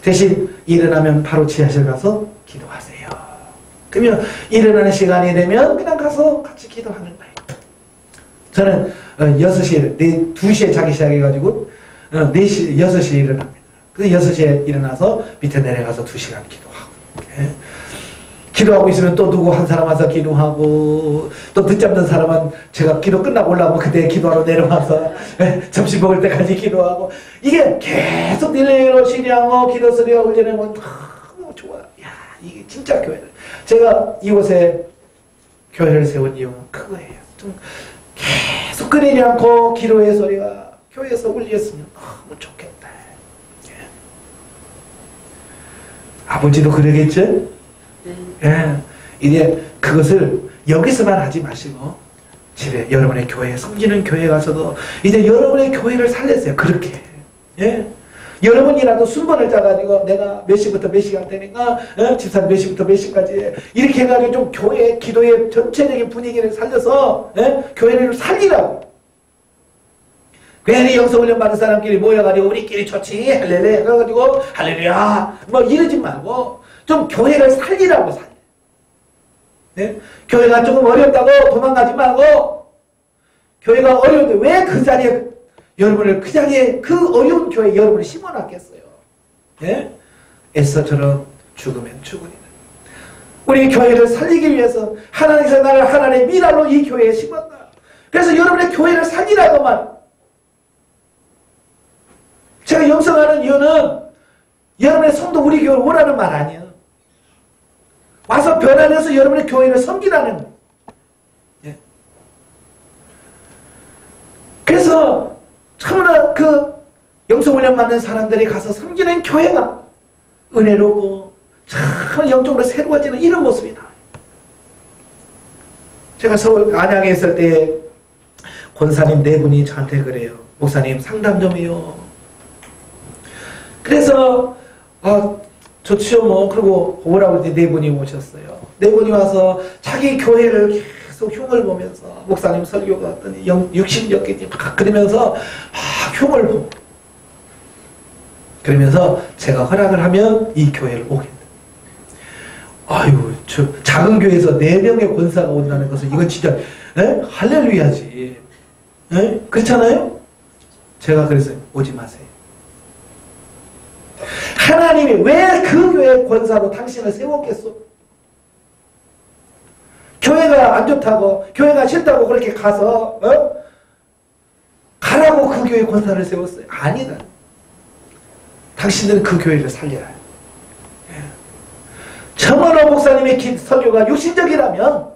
대신 일어나면 바로 지하실 가서 기도하세요. 그러면 일어나는 시간이 되면 그냥 가서 같이 기도하는 거예요. 저는 6시에, 2시에 자기 시작해가지고 4시, 6시에 일어납니다. 그래서 6시에 일어나서 밑에 내려가서 2시간 기도하고. 예. 기도하고 있으면 또 누구 한 사람 와서 기도하고 또 늦잠든 사람은 제가 기도 끝나고 올라오면 그때 기도하러 내려와서 점심 먹을 때까지 기도하고 이게 계속 일로 시리하고 기도 소리가 울리는 건 너무 좋아요. 야, 이게 진짜 교회다. 제가 이곳에 교회를 세운 이유는 그거예요. 좀 계속 끊이지 않고 기도의 소리가 교회에서 울렸으면 너무 좋겠다. 예. 아버지도 그러겠죠? 예. 이제 그것을 여기서만 하지 마시고 집에 여러분의 교회, 섬기는 교회 가서도 이제 여러분의 교회를 살렸어요. 그렇게. 예. 여러분이라도 순번을 짜가지고 내가 몇 시부터 몇 시간 되니까 집사님 몇 시부터 몇 시까지 이렇게 해가지고 좀 교회, 기도의 전체적인 분위기를 살려서 교회를 살리라고. 괜히 영성훈련 받은 사람끼리 모여가지고 우리끼리 좋지 할렐루야 해가지고 할렐루야 뭐 이러지 말고 좀 교회를 살리라고 살려. 네? 교회가 조금 어렵다고 도망가지 말고 교회가 어려운데 왜 그 자리에 여러분을 그 자리에 그 어려운 교회에 여러분을 심어놨겠어요. 네? 에스더처럼 죽으면 죽으리라. 우리 교회를 살리기 위해서 하나님께서 나를 하나님의 미랄로 이 교회에 심었다. 그래서 여러분의 교회를 살리라고만. 제가 영성하는 이유는 여러분의 성도 우리 교회를 오라는 말 아니에요. 와서 변화해서 여러분의 교회를 섬기라는 거예요. 예. 그래서 참나 그 영성훈련 받는 사람들이 가서 섬기는 교회가 은혜로고 참 영적으로 새로워지는 이런 모습이다. 제가 서울 안양에 있을 때 권사님 네 분이 저한테 그래요. 목사님 상담 좀 해요. 그래서 좋지요 뭐. 그리고 오라고 이제 네 분이 오셨어요. 네 분이 와서 자기 교회를 계속 흉을 보면서 목사님 설교가 어떤 60몇 개지 막 그러면서 흉을 보고 그러면서 제가 허락을 하면 이 교회를 오겠다. 아유 저 작은 교회에서 4명의 권사가 온다는 것은 이건 진짜 할렐루야지. 그렇잖아요? 제가 그래서 오지 마세요. 하나님이 왜 그 교회 권사로 당신을 세웠겠소? 교회가 안 좋다고 교회가 싫다고 그렇게 가서 가라고 그 교회 권사를 세웠어요? 아니다. 당신들은 그 교회를 살려야 해요. 정원호 목사님의 설교가 육신적이라면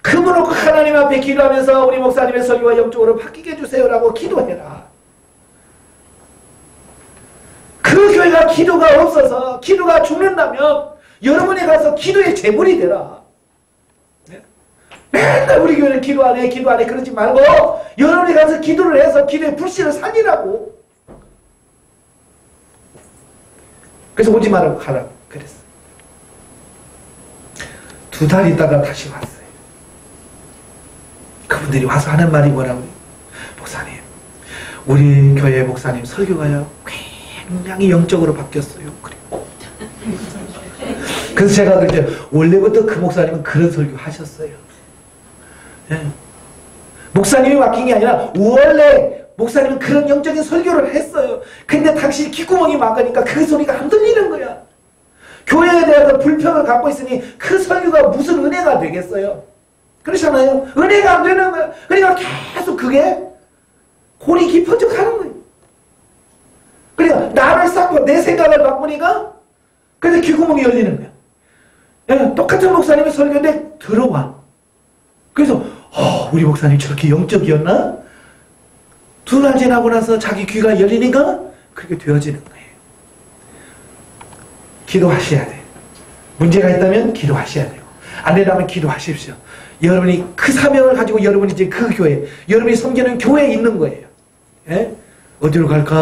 그분을 하나님 앞에 기도하면서 우리 목사님의 설교가 영적으로 바뀌게 해주세요라고 기도해라. 그 교회가 기도가 없어서 기도가 죽는다면 여러분이 가서 기도의 제물이 되라. 맨날 우리 교회는 기도 안 해 그러지 말고 여러분이 가서 기도를 해서 기도의 불씨를 살리라고. 그래서 오지 말라고 가라고 그랬어. 2달 있다가 다시 왔어요. 그분들이 와서 하는 말이 뭐라고 해요? 목사님 우리 교회 목사님 설교가요 굉장히 영적으로 바뀌었어요. 그래. 그래서 제가 그때 원래부터 그 목사님은 그런 설교 하셨어요. 예. 목사님이 바뀐 게 아니라 원래 목사님은 그런 영적인 설교를 했어요. 근데 당신이 귓구멍이 막으니까 그 소리가 안 들리는 거야. 교회에 대해서 불평을 갖고 있으니 그 설교가 무슨 은혜가 되겠어요? 그렇잖아요. 은혜가 안 되는 거야. 그러니까 계속 그게 골이 깊어져 가는 거예요. 그러니까 나를 쌓고 내 생각을 바꾸니까 그래서 귓구멍이 열리는 거야. 예, 똑같은 목사님의 설교인데 들어와. 그래서 우리 목사님 저렇게 영적이었나? 2달 지나고 나서 자기 귀가 열리니까 그렇게 되어지는 거예요. 기도하셔야 돼요. 문제가 있다면 기도하셔야 돼요. 안 되려면 기도하십시오. 여러분이 그 사명을 가지고 여러분이 이제 그 교회, 여러분이 섬기는 교회에 있는 거예요. 예? 어디로 갈까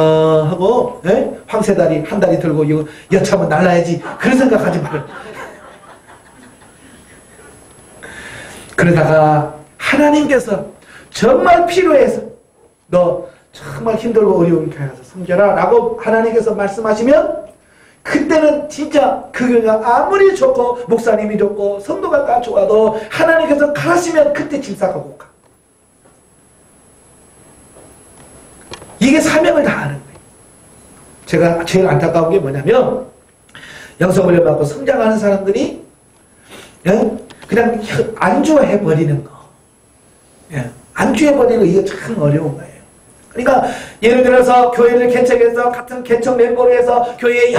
하고 황새다리 한 다리 들고 이거 여차하면 날라야지 그런 생각하지 말아요. 그러다가 하나님께서 정말 필요해서 너 정말 힘들고 어려운 교회 가서 섬겨라 라고 하나님께서 말씀하시면 그때는 진짜 그 교회가 아무리 좋고 목사님이 좋고 성도가 다 좋아도 하나님께서 가시면 그때 짐 싸가고 가. 이게 사명을 다하는 거예요. 제가 제일 안타까운 게 뭐냐면 영성훈련 받고 성장하는 사람들이 그냥 안주해버리는 거. 안주해버리는 거 이거 참 어려운 거예요. 그러니까 예를 들어서 교회를 개척해서 같은 개척 멤버로 해서 교회에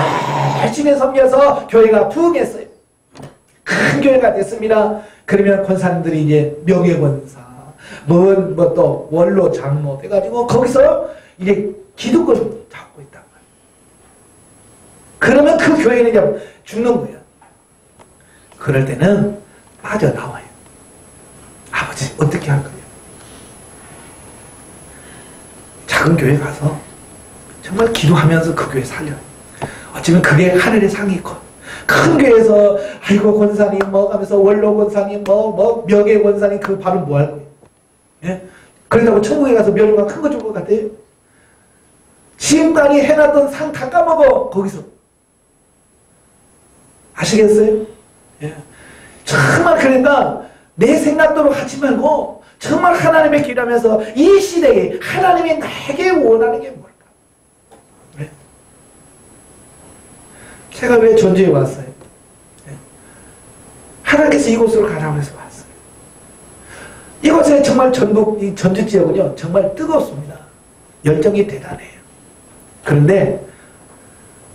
열심히 섬겨서 교회가 부흥했어요. 큰 교회가 됐습니다. 그러면 권사님들이 이제 명예권사 뭐 또 원로 장로 돼가지고 거기서 이제 기득권을 잡고 있단 말이에요. 그러면 그 교회는 이제 죽는 거예요. 그럴 때는 빠져나와요. 아버지 어떻게 할 거예요? 작은 교회 가서 정말 기도하면서 그 교회 살려요. 어쩌면 그게 하늘의 상이건 큰 교회에서 아이고 권사님 뭐 하면서 원로 권사님 뭐 명예 권사님 그 밥을 뭐 할 거예요? 예? 그러다고 천국에 가서 멸류관 큰 거 줄 것 같아요? 지금까지 해놨던 상 다 까먹어 거기서. 아시겠어요? 예. 정말 그러니까 내 생각대로 하지 말고 정말 하나님의 길하면서 이 시대에 하나님이 나에게 원하는 게 뭘까? 네? 제가 왜 전주에 왔어요? 네? 하나님께서 이곳으로 가라고 해서 왔어요. 이곳에 정말 전북 이 전주 지역은요 정말 뜨겁습니다. 열정이 대단해요. 그런데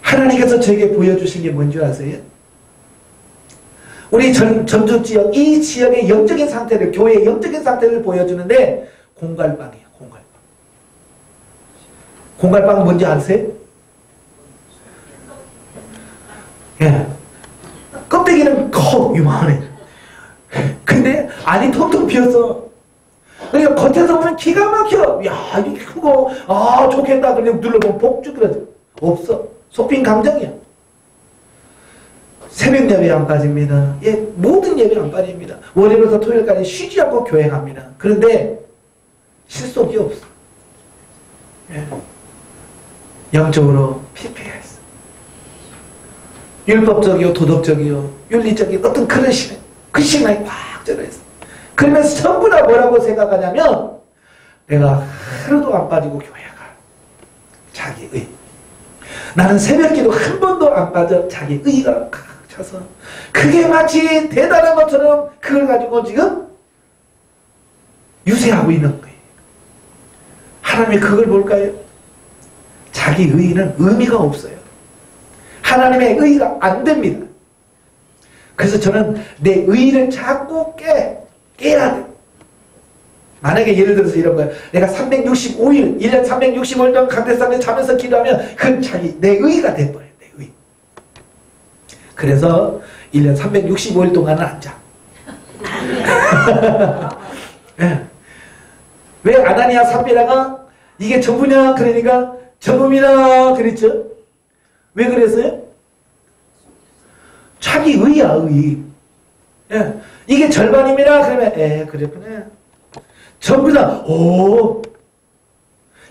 하나님께서 저에게 보여주신 게 뭔지 아세요? 우리 전주 지역, 이 지역의 영적인 상태를, 교회의 영적인 상태를 보여주는데 공갈빵이에요. 공갈빵. 공갈빵은 뭔지 아세요? 예. 껍데기는 요만해. 근데 안이 텅텅 비어서 그러니까 겉에서 보면 기가 막혀. 야 이게 크고 아 좋겠다. 그냥 눌러보면 복죽 그러죠. 없어. 속빈 감정이야. 새벽 예배 안 빠집니다. 예, 모든 예배 안 빠집니다. 월요일부터 토요일까지 쉬지 않고 교회 갑니다. 그런데 실속이 없어. 예. 영적으로 피폐했어. 율법적이요, 도덕적이요, 윤리적인 어떤 그런 시간, 그 시간이 꽉 들어있어. 그러면서 전부 다 뭐라고 생각하냐면 내가 하루도 안 빠지고 교회 가. 자기의. 나는 새벽기도 한 번도 안 빠져. 자기의가 차서 그게 마치 대단한 것처럼 그걸 가지고 지금 유세하고 있는 거예요. 하나님이 그걸 볼까요? 자기 의의는 의미가 없어요. 하나님의 의의가 안 됩니다. 그래서 저는 내 의의를 자꾸 깨야 돼. 만약에 예를 들어서 이런 거예요. 내가 365일, 1년 365일 동안 강대상에 자면서 기도하면 그건 내 의의가 돼버려요. 내 의의. 그래서 1년 365일 동안은 안 자. 네. 왜 아나니아 삽비라가 이게 전부냐? 그러니까 전부입니다. 그랬죠? 왜 그랬어요? 자기 의야, 의. 예. 이게 절반입니다. 그러면, 그랬구나. 전부 다,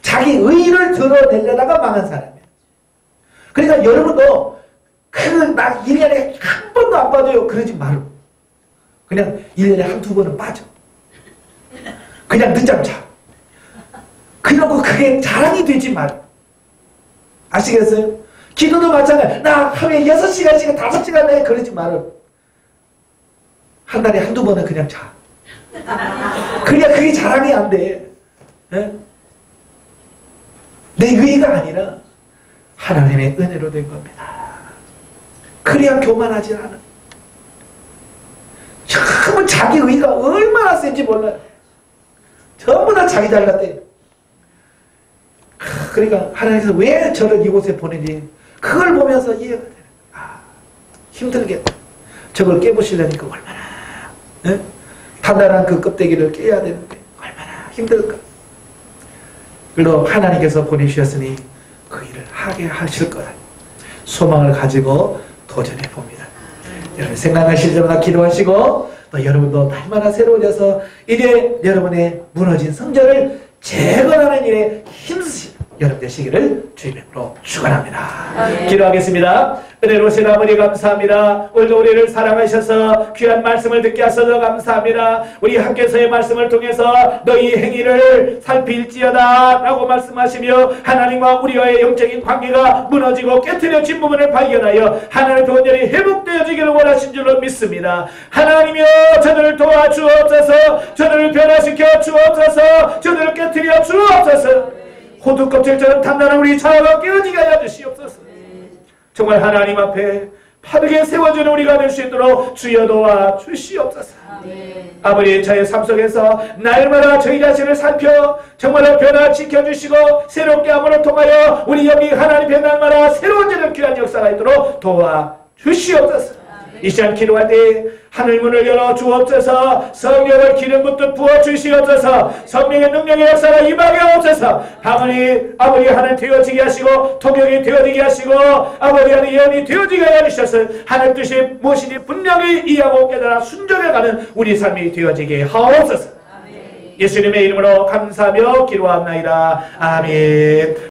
자기 의를 드러내려다가 망한 사람이에요. 그러니까 여러분도, 막 1년에 한 번도 안 빠져요. 그러지 말고. 그냥 1년에 한두 번은 빠져. 그냥 늦잠 자. 그러고 그게 자랑이 되지 말고. 아시겠어요? 기도도 마찬가지. 나 하루에 6시간씩 5시간 해. 그러지 말고. 한 달에 한두 번은 그냥 자. 그냥 그게 자랑이 안 돼. 네? 내 의의가 아니라 하나님의 은혜로 된 겁니다. 그래야 교만하지 않아. 전부 자기 의의가 얼마나 센지 몰라요. 전부 다 자기 잘났대. 그러니까 하나님께서 왜 저를 이곳에 보내지? 그걸 보면서 이해가 되는 거야. 힘들게 저걸 깨부시려니까 얼마나 네? 단단한 그 껍데기를 깨야 되는데 얼마나 힘들까. 그리고 하나님께서 보내주셨으니 그 일을 하게 하실 거다. 소망을 가지고 도전해 봅니다. 여러분 생각하실 때마다 기도하시고 또 여러분도 날마다 새로워져서 이제 여러분의 무너진 성전을 재건하는 일에 힘쓰시는 여러분 되시기를 주님의 이름으로 축원합니다. 기도하겠습니다. 은혜로우신 아버지 감사합니다. 오늘도 우리를 사랑하셔서 귀한 말씀을 듣게 하셔서 감사합니다. 우리 학교에서의 말씀을 통해서 너희 행위를 살필지어다 라고 말씀하시며 하나님과 우리와의 영적인 관계가 무너지고 깨트려진 부분을 발견하여 하나님의 온전히 회복되어지기를 원하신 줄로 믿습니다. 하나님이여 저들을 도와주옵소서. 저들을 변화시켜 주옵소서. 저들을 깨트려 주옵소서. 호두 껍질처럼 단단한 우리 자아가 깨어지게 하여 주시옵소서. 정말 하나님 앞에 바르게 세워주는 우리가 될 수 있도록 주여 도와 주시옵소서. 아버지, 저의 삶 속에서 날마다 저희 자신을 살펴 정말로 변화시켜주시고 새롭게 함으로 통하여 우리 여기 하나님의 날마다 새로워지는 귀한 역사가 있도록 도와주시옵소서. 이 시간 기도할 때 하늘문을 열어 주옵소서. 성령을 기름 붓듯 부어주시옵소서. 성령의 능력의 역사가 임하게 없어서 방언이 아버지 하늘 되어지게 하시고 통역이 되어지게 하시고 아버지 하늘 예언이 되어지게 하셔서 하늘 뜻이 무엇인지 분명히 이해하고 깨달아 순종해가는 우리 삶이 되어지게 하옵소서. 예수님의 이름으로 감사하며 기도합나이다. 아멘.